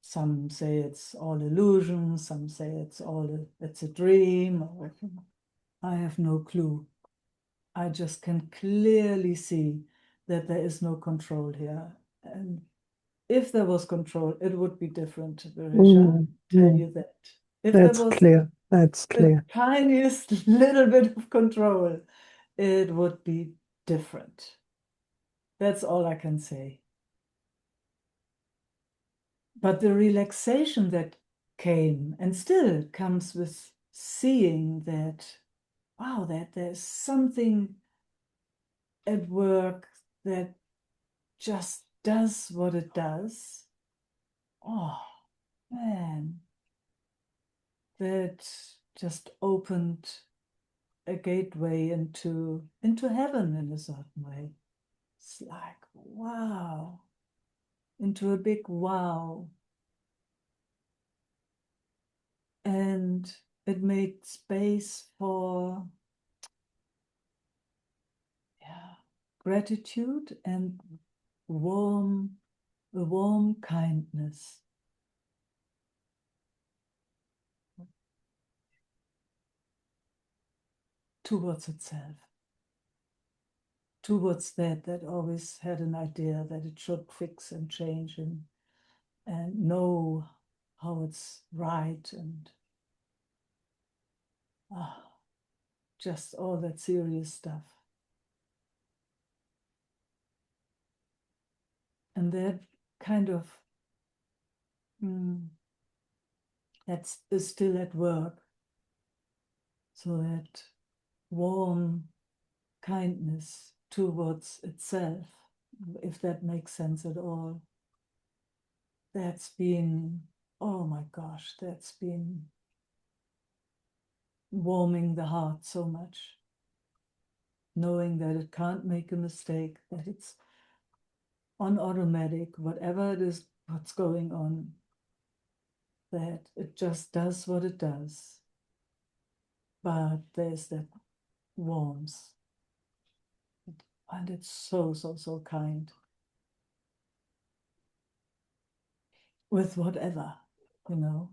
Some say it's all illusion, some say it's a dream. I have no clue. I just can clearly see that there is no control here. And if there was control, it would be different, Berisha. Tell you that. If there That's was clear. That's the clear. tiniest little bit of control, it would be different. That's all I can say. But the relaxation that came and still comes with seeing that, wow, that there's something at work that just does what it does. Oh, man, that just opened a gateway into heaven in a certain way. It's like, wow, into a big wow. And it made space for gratitude and warm kindness towards itself, towards that always had an idea that it should fix and change and know how it's right, and just all that serious stuff. And that kind of that is still at work. So that warm kindness towards itself, if that makes sense at all, that's been, oh my gosh, that's been warming the heart so much. Knowing that it can't make a mistake, that it's on automatic, whatever it is, what's going on, that it just does what it does. But there's that warmth. And it's so kind. With whatever, you know.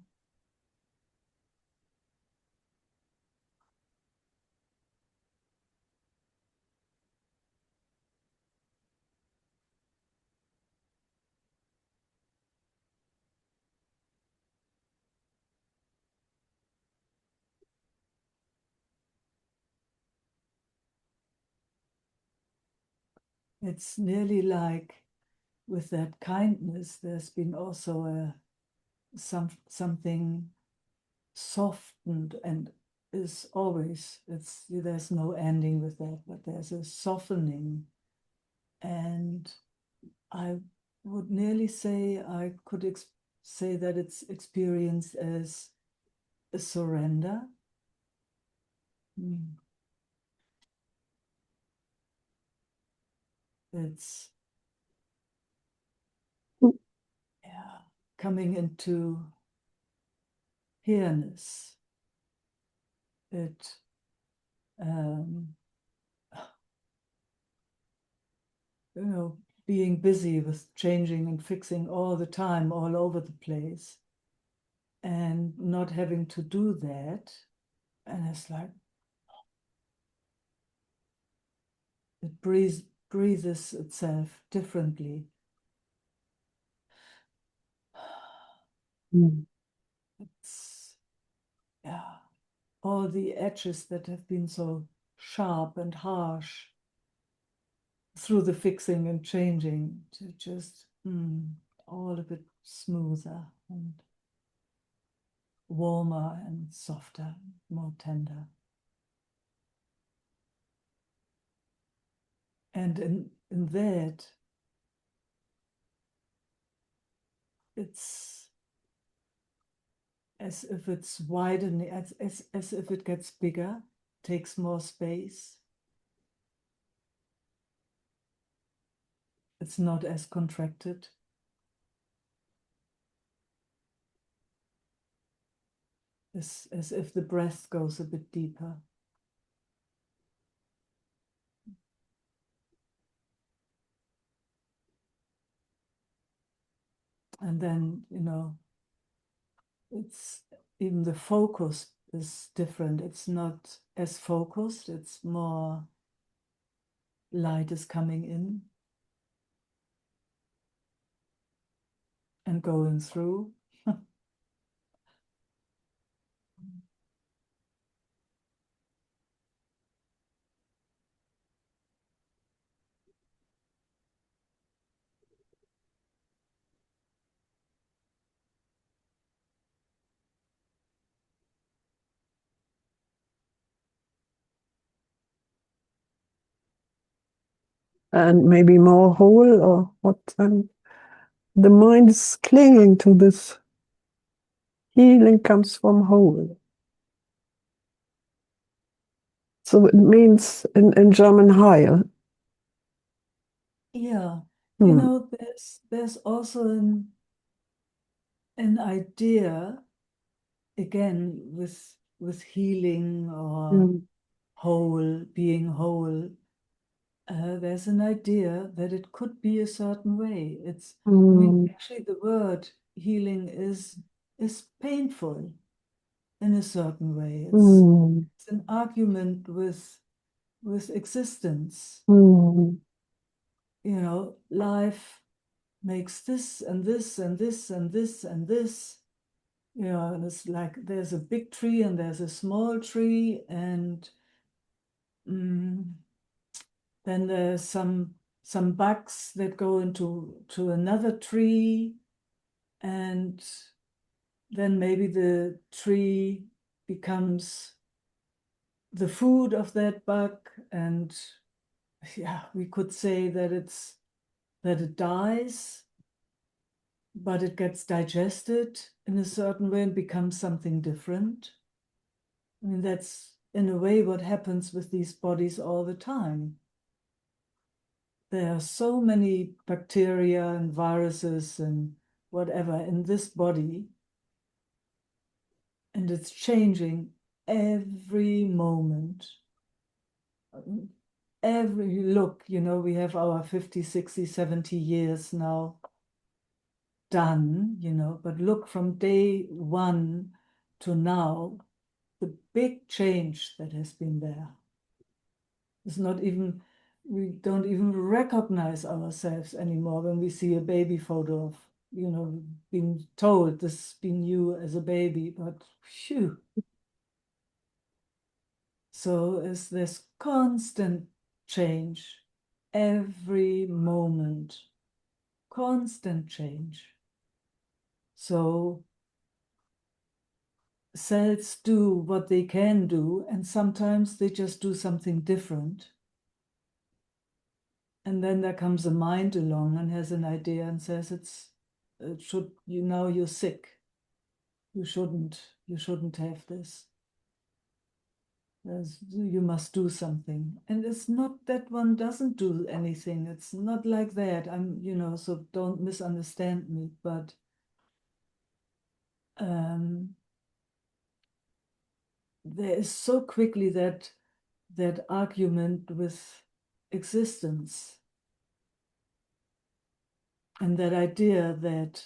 It's nearly like with that kindness, there's been also something softened, and is always, there's no ending with that, but there's a softening. And I would nearly say I could say that it's experienced as a surrender. It's coming into here-ness. It you know, being busy with changing and fixing all the time, all over the place, and not having to do that. And it's like it breathes itself differently. It's, all the edges that have been so sharp and harsh through the fixing and changing to just all a bit smoother and warmer and softer, more tender. And in that, it's as if it's widening, as if it gets bigger, takes more space. It's not as contracted. As if the breath goes a bit deeper. And then, it's even the focus is different. It's not as focused, it's more light is coming in and going through. And maybe more whole, or what? The mind is clinging to this. Healing comes from whole. So it means in German heil. Yeah, Hmm. there's also an idea, again, with healing or whole, being whole. There's an idea that it could be a certain way. I mean, actually, the word healing is painful in a certain way. It's an argument with existence. Life makes this and this and this and this and this. And it's like there's a big tree and there's a small tree, and then there's some bugs that go into another tree, and then maybe the tree becomes the food of that bug, and yeah, we could say that it dies, but it gets digested in a certain way and becomes something different. I mean, that's in a way what happens with these bodies all the time. There are so many bacteria and viruses and whatever in this body, and it's changing every moment. Every look, we have our 50, 60, 70 years now done, but look from day one to now, the big change that has been there. It's not even, we don't even recognize ourselves anymore when we see a baby photo of, being told this has been you as a baby, but phew. So is this constant change every moment, constant change. So cells do what they can do, and sometimes they just do something different. And then there comes a mind along and has an idea and says you're sick. You shouldn't have this. You must do something. And it's not that one doesn't do anything. It's not like that. So don't misunderstand me, but there is so quickly that argument with existence, and that idea that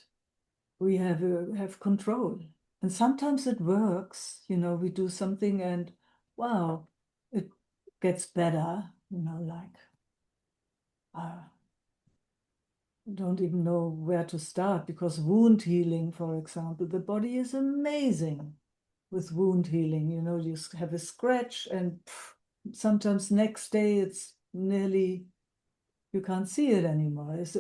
we have control. And sometimes it works, we do something and wow, it gets better, like I don't even know where to start, because wound healing, for example, the body is amazing with wound healing. You have a scratch and sometimes next day it's nearly, you can't see it anymore. If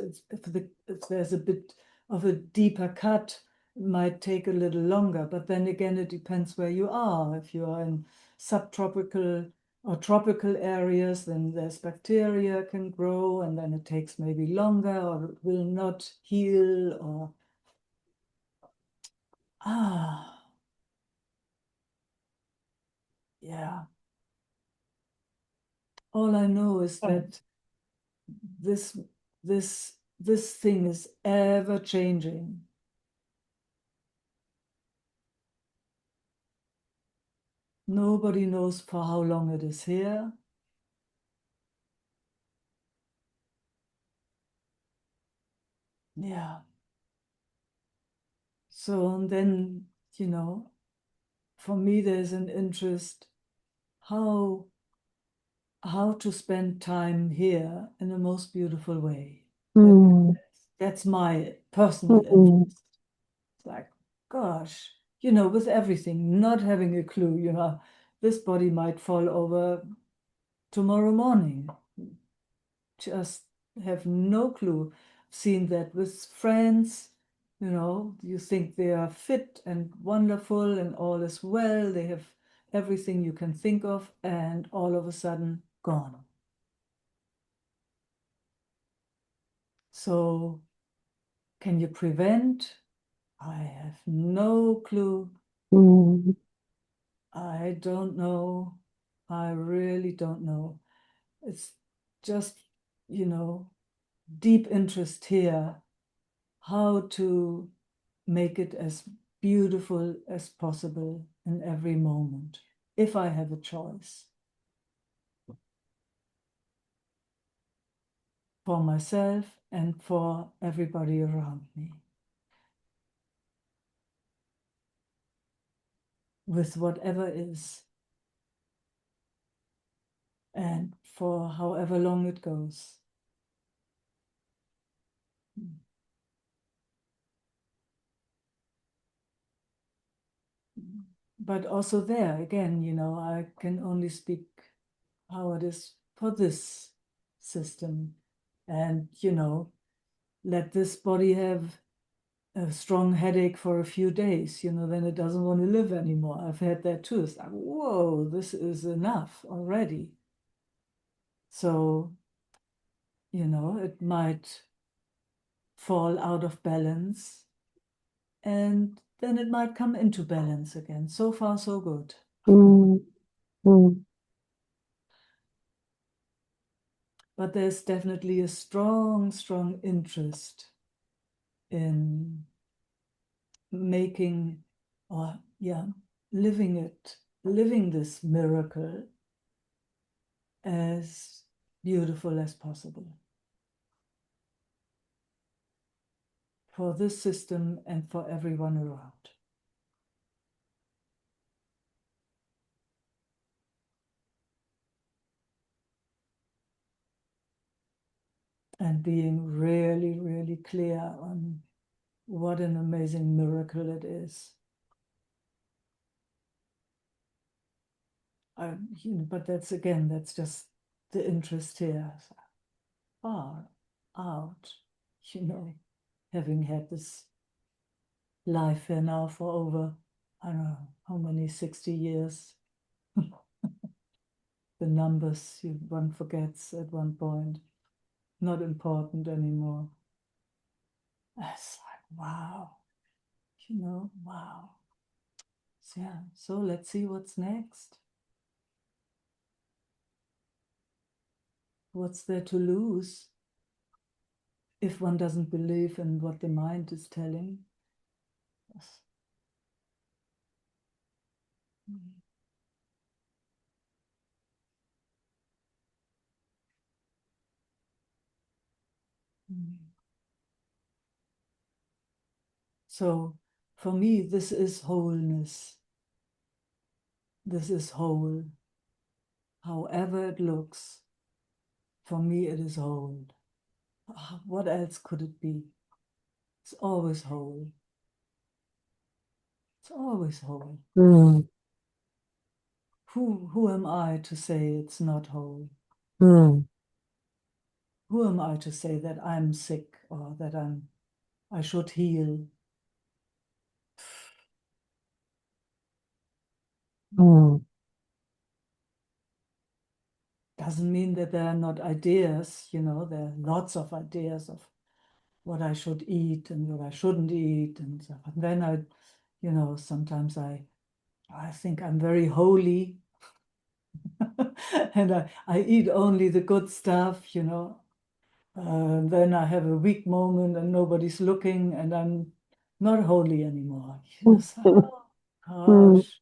there's a bit of a deeper cut, it might take a little longer, but then again, it depends where you are. If you are in subtropical or tropical areas, then there's bacteria can grow, and then it takes maybe longer, or it will not heal, or yeah. All I know is that this this thing is ever changing. Nobody knows for how long it is here. Yeah. So, and then, for me, there's an interest how to spend time here in the most beautiful way. That's my personal interest. It's like, gosh, with everything, not having a clue, this body might fall over tomorrow morning. Just have no clue. Seen that with friends, you think they are fit and wonderful and all is well. They have everything you can think of, and all of a sudden, gone. So, can you prevent? I have no clue. I don't know. I really don't know. It's just, deep interest here, how to make it as beautiful as possible in every moment, if I have a choice. For myself and for everybody around me. With whatever is. And for however long it goes. But also there, again, I can only speak how it is for this system. And, let this body have a strong headache for a few days, then it doesn't want to live anymore. I've had that too. It's like, whoa, this is enough already. So, it might fall out of balance, and then it might come into balance again. So far, so good. But there's definitely a strong, strong interest in making, or living this miracle as beautiful as possible for this system and for everyone around. And being really, really clear on what an amazing miracle it is. But that's just the interest here. Far out, having had this life here now for over, I don't know, how many, 60 years. The numbers one forgets at one point, not important anymore. It's like, wow, wow. So, yeah, so let's see what's next. What's there to lose if one doesn't believe in what the mind is telling? Yes. So for me, this is wholeness. This is whole. However it looks, for me it is whole. What else could it be? It's always whole. It's always whole. Who am I to say it's not whole? Who am I to say that I'm sick or that I should heal? doesn't mean that there are not ideas, there are lots of ideas of what I should eat and what I shouldn't eat and stuff. And then sometimes I think I'm very holy and I eat only the good stuff, then I have a weak moment and nobody's looking and I'm not holy anymore. So, Mm, gosh.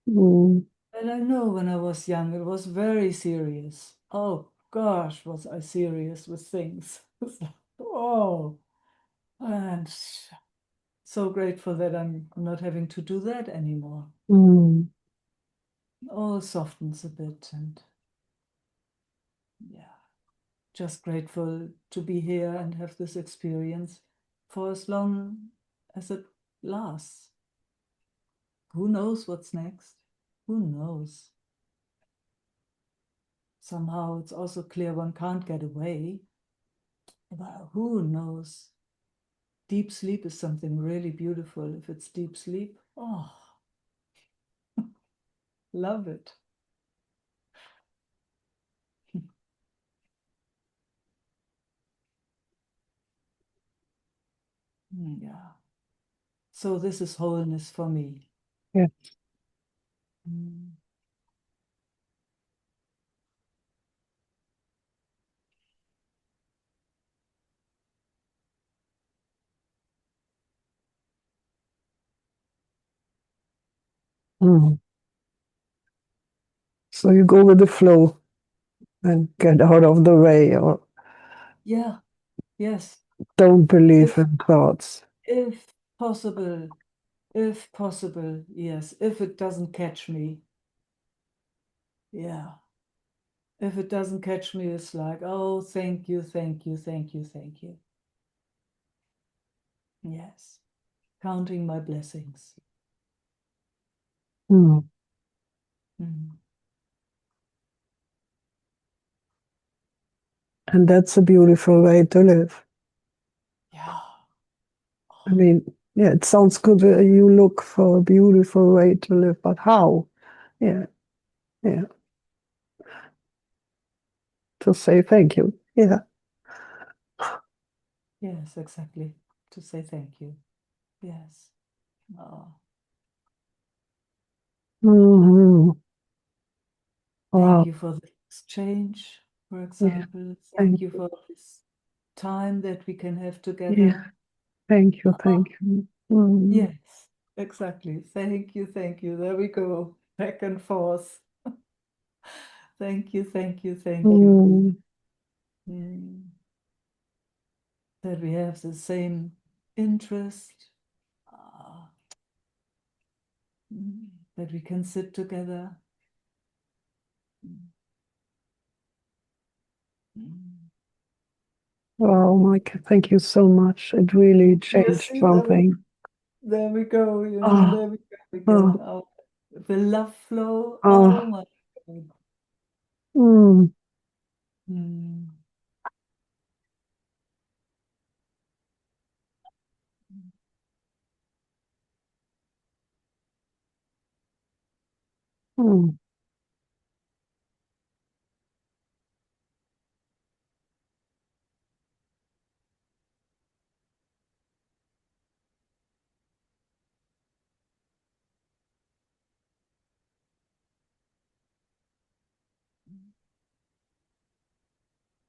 mm, But I know when I was young, it was very serious. Oh gosh, was I serious with things. Oh, and so grateful that I'm not having to do that anymore. mm. All softens a bit, and yeah, just grateful to be here and have this experience for as long as it lasts. Who knows what's next? Who knows? Somehow it's also clear one can't get away, but who knows? Deep sleep is something really beautiful. If it's deep sleep, oh, love it. Yeah. So this is wholeness for me. Yeah. Mm. Mm. So you go with the flow and get out of the way, or Yeah, yes. don't believe If in thoughts. if possible, yes. If it doesn't catch me, yeah. If it doesn't catch me, it's like, oh, thank you, thank you, thank you, thank you. Yes. Counting my blessings. Mm. Mm. And that's a beautiful way to live. Yeah. I mean, yeah, it sounds good. You look for a beautiful way to live, but how? Yeah, yeah. To say thank you. Yeah. Yes, exactly. To say thank you. Yes. Oh, Hmm. thank Wow. you for the exchange, for Yeah. example. Thank Thank you for this time that we can have yeah. together. Thank you. Oh, Thank you. Mm. yes, exactly. Thank you, thank you. There we go. Back and forth. Thank you, thank you, thank you. Mm. Mm. That we have the same interest, uh, that we can sit together. Mm. Mm. Wow, Mike, thank you so much. It really Yes, changed something. there we go, Oh, there we go again. oh, Oh, the love flow, oh oh. my God. Mm. Mm. Mm.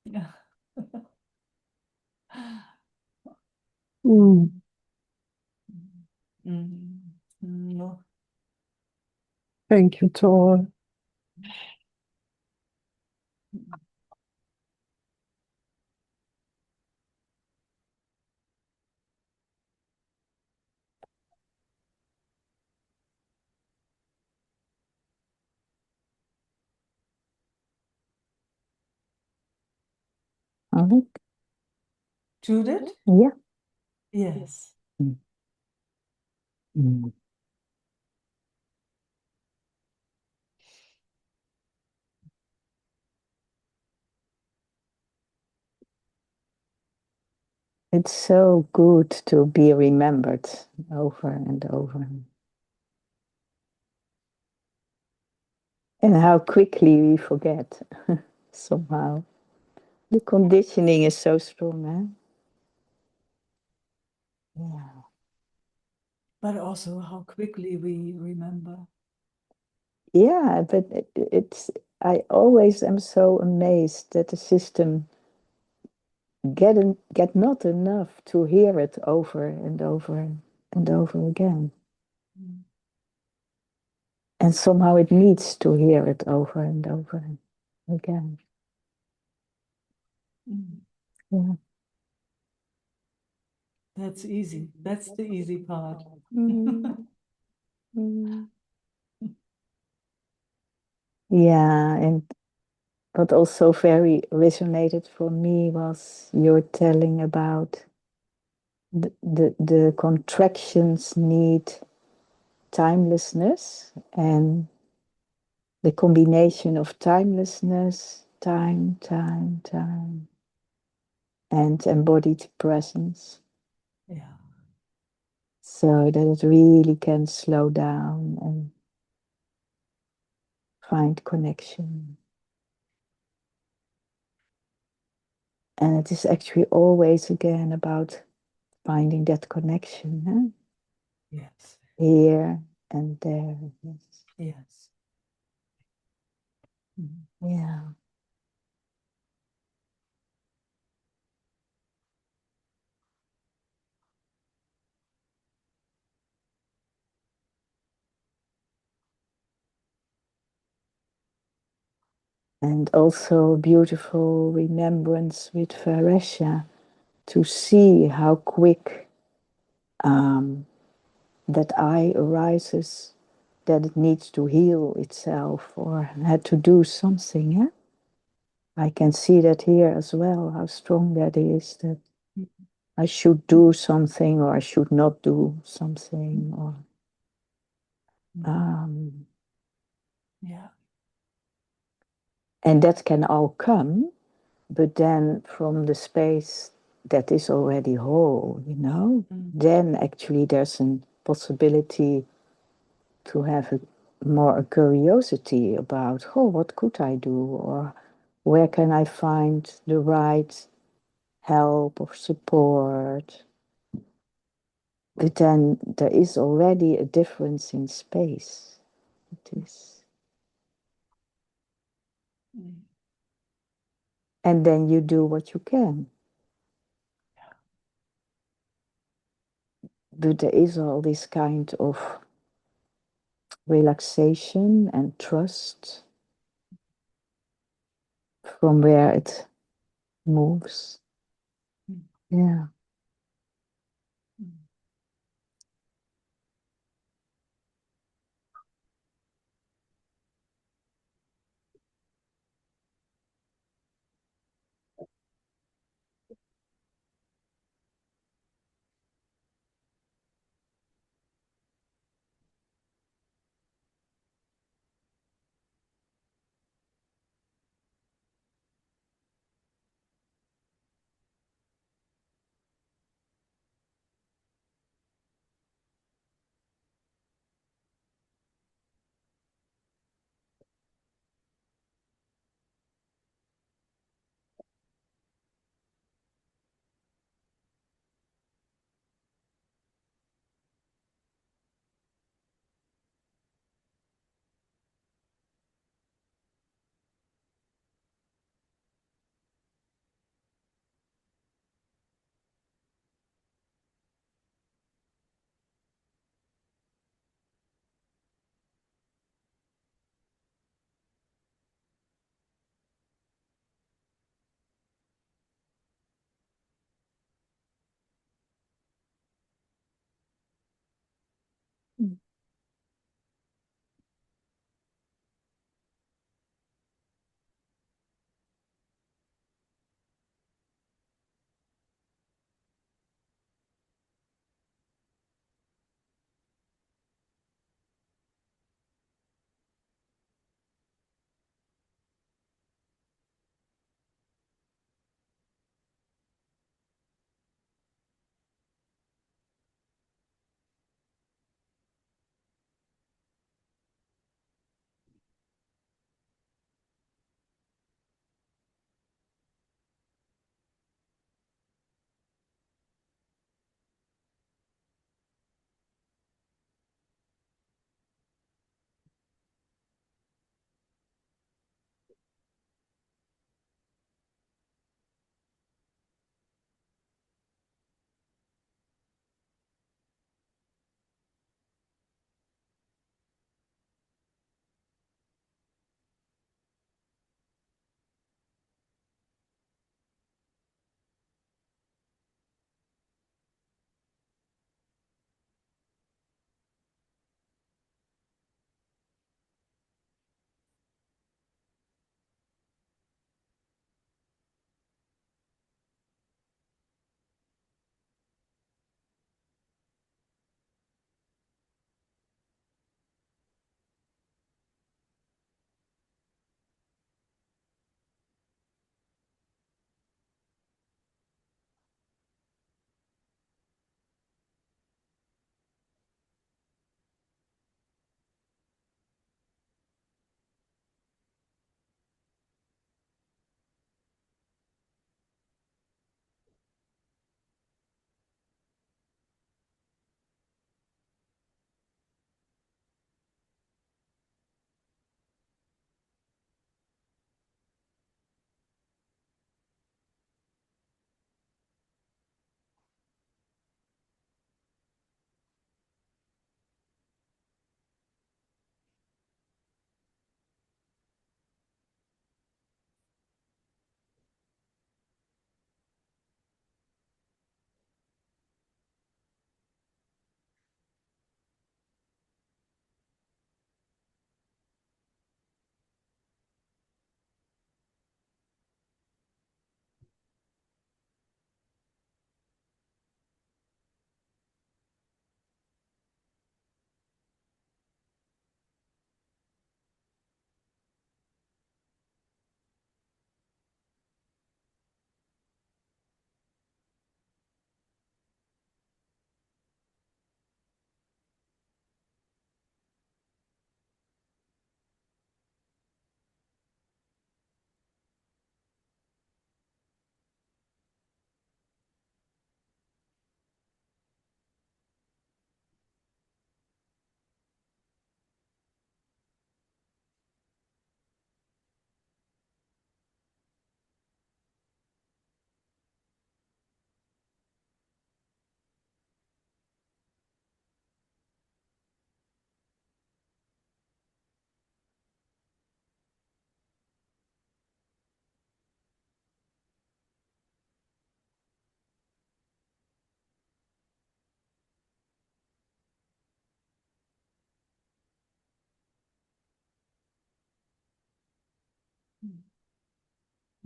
Yeah. Mm. Mm. No. Thank you to all. Mhm. Judith? Yeah. Yes. Mm. Mm. It's so good to be remembered over and over. And how quickly we forget. somehow. The conditioning is so strong, huh? Yeah. But also how quickly we remember. Yeah, but it's, I always am so amazed that the system get not enough to hear it over and over and over again. Mm. And somehow it needs to hear it over and over again. Mm. Yeah. That's easy. That's the easy part. Mm. Mm. Yeah, and what also very resonated for me was your telling about the contractions need timelessness, and the combination of timelessness, time, and embodied presence. Yeah. So that it really can slow down and find connection. And it is actually always again about finding that connection, huh? Yes. Here and there. Yes. Yes. Yeah. And also a beautiful remembrance with Varesha to see how quick that eye arises, that it needs to heal itself or had to do something. Yeah? I can see that here as well, how strong that is, that I should do something or I should not do something. Or Yeah. And that can all come, but then from the space that is already whole, you know, then actually there's a possibility to have a curiosity about, oh, what could I do? Or where can I find the right help or support? But then there is already a difference in space. It is. And then you do what you can. But there is all this kind of relaxation and trust from where it moves. Yeah.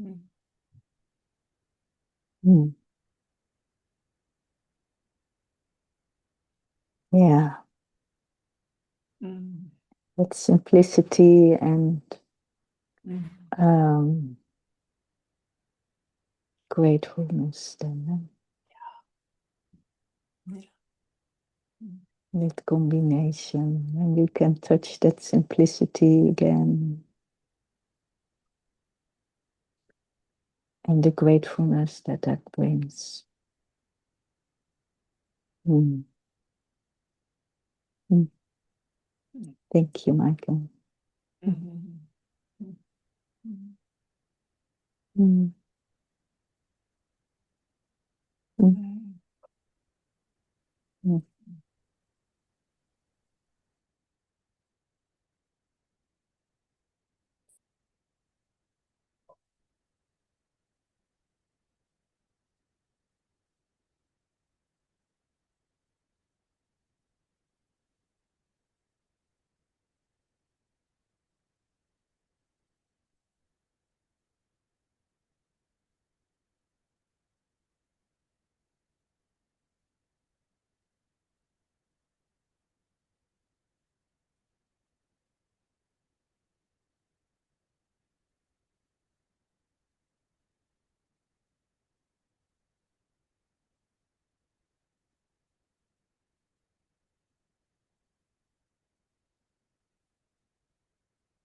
Mm. Mm. Yeah, Mm. that simplicity and Mm. um, gratefulness then. Yeah. Mm. That combination, and you can touch that simplicity again. And the gratefulness that that brings. Mm. Mm. Thank you, Michael. Mhm. Mm. Mm. Mm. Mm. Mm. Mm.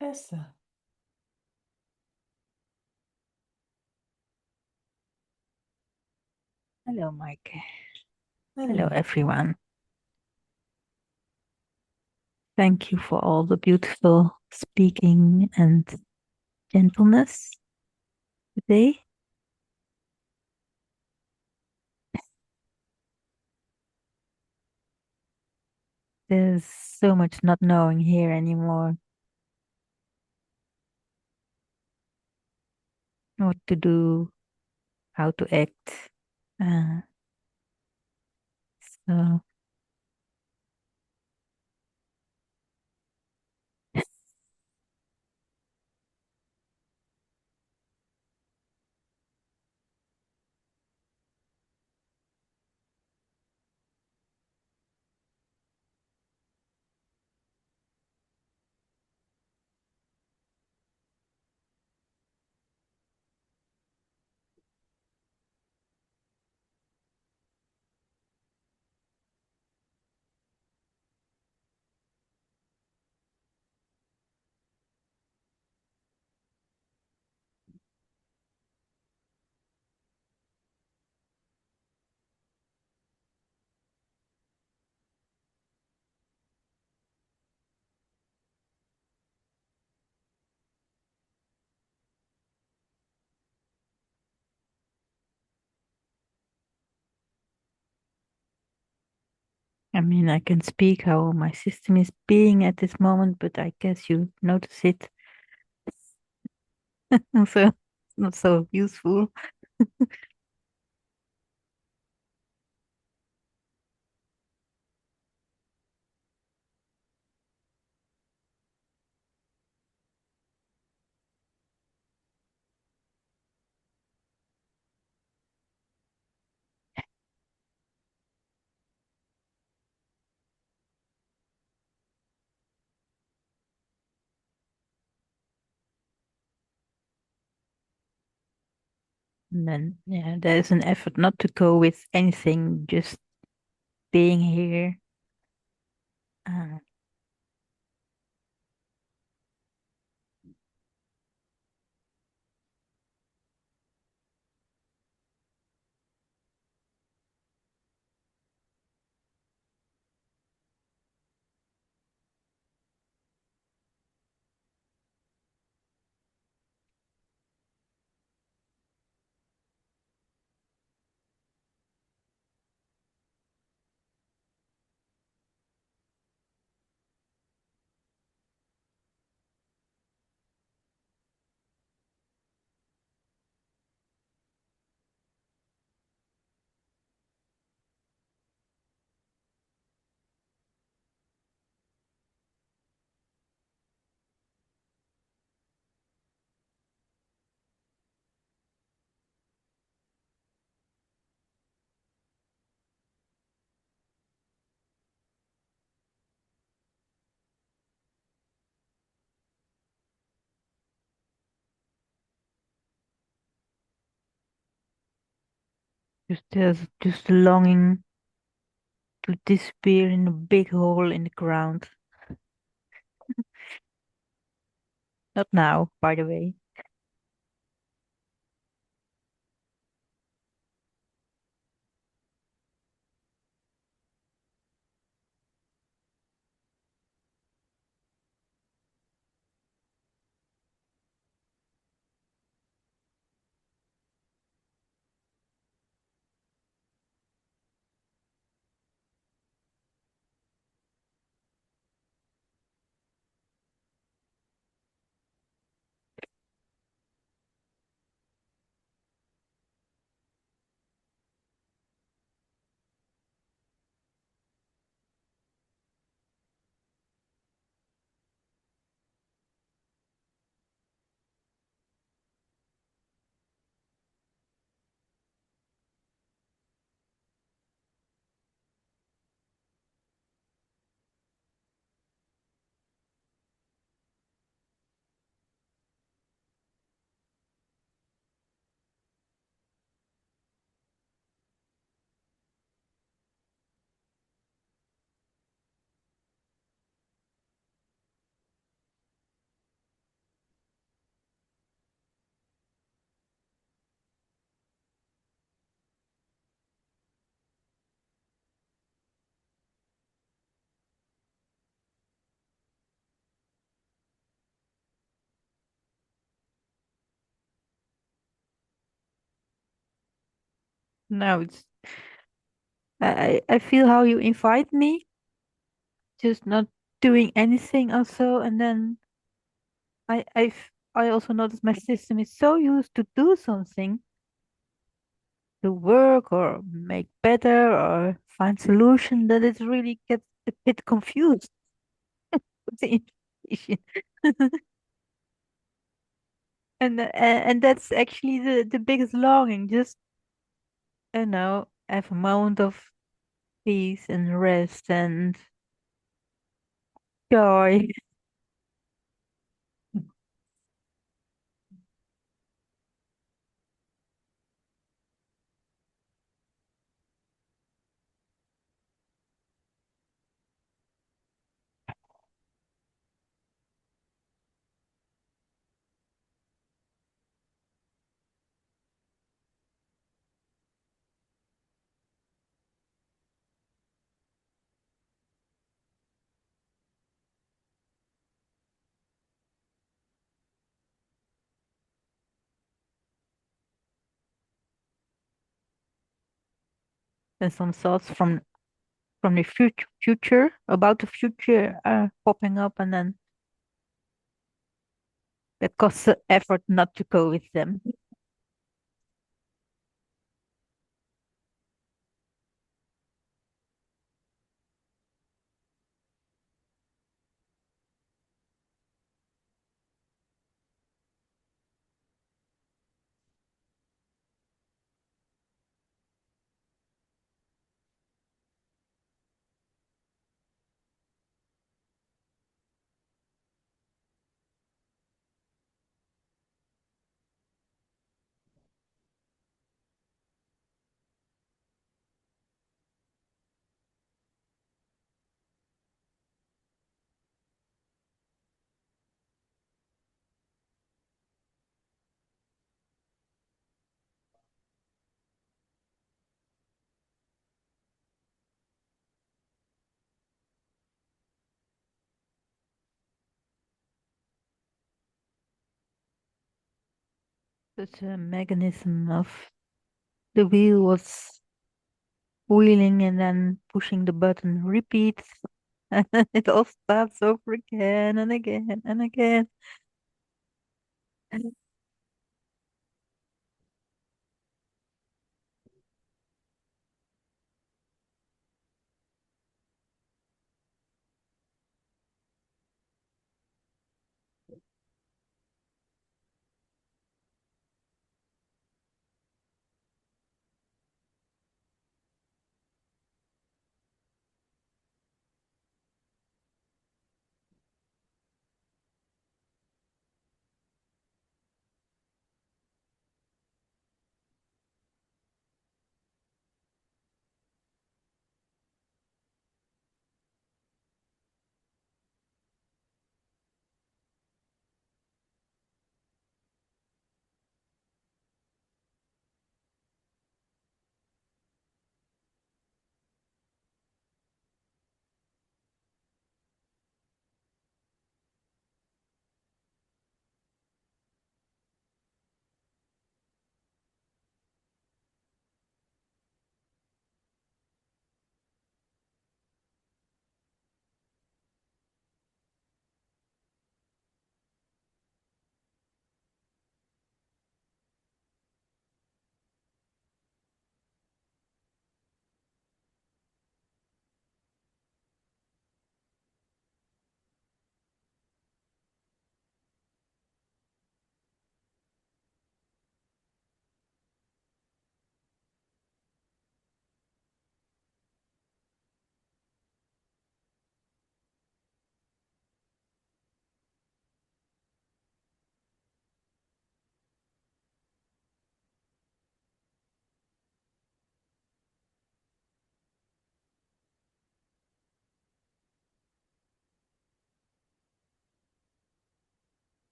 Esther. Hello, Mike. Hello. Hello, everyone. Thank you for all the beautiful speaking and gentleness today. There's so much not knowing here anymore. What to do, how to act. So I mean, I can speak how my system is being at this moment, but I guess you notice it. So it's not so useful. And then, yeah, there is an effort not to go with anything, just being here. Uh, Just longing to disappear in a big hole in the ground. Not now, by the way. Now it's I feel how you invite me, just not doing anything also, and then I also notice my system is so used to do something, to work or make better or find solution, that it really gets a bit confused with the information. And that's actually the biggest longing, just have a moment of peace and rest and joy. And some thoughts from the future, about the future, popping up, and then that costs effort not to go with them. Such a mechanism of the wheel was wheeling and then pushing the button repeat, and then it all starts over again and again and again.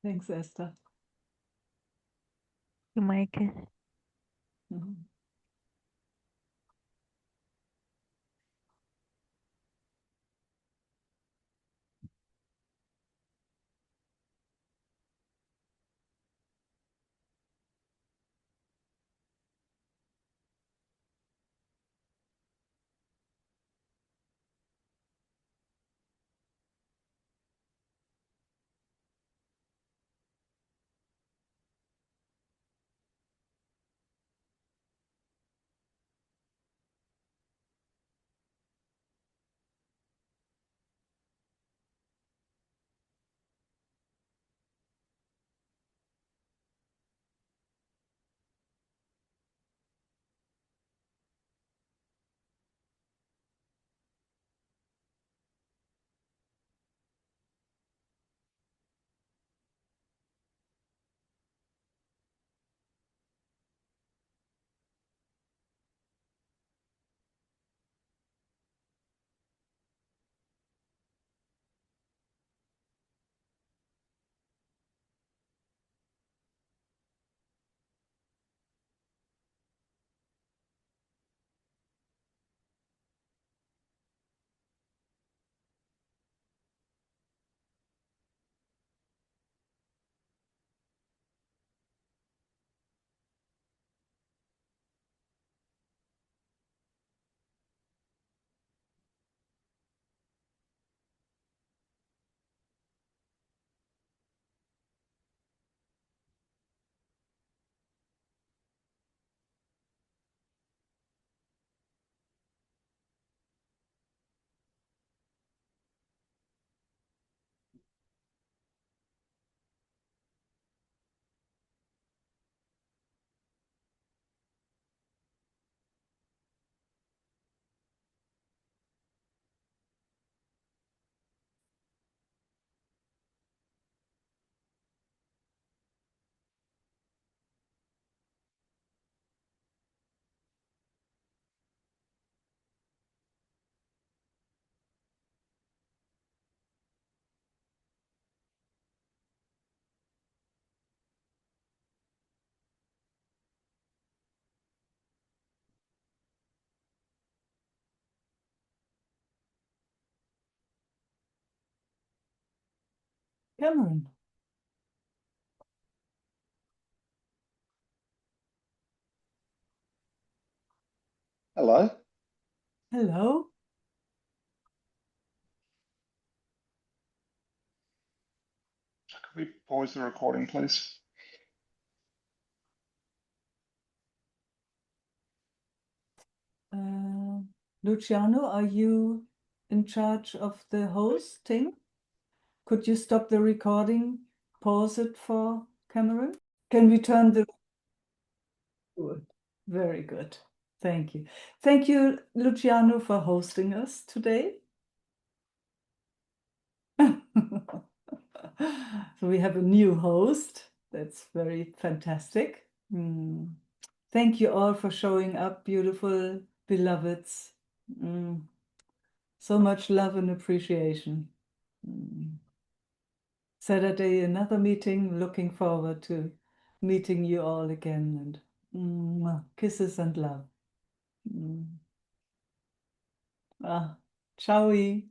Thanks, Esther. You, Meike. Mhm. Cameron. Hello. Hello. Could we pause the recording, please? Luciano, are you in charge of the hosting? Could you stop the recording, pause it for Cameron? Can we turn the... Good. Very good. Thank you. Thank you, Luciano, for hosting us today. So we have a new host. That's very fantastic. Thank you all for showing up, beautiful beloveds. So much love and appreciation. Saturday, another meeting. Looking forward to meeting you all again, and kisses and love. Ciao.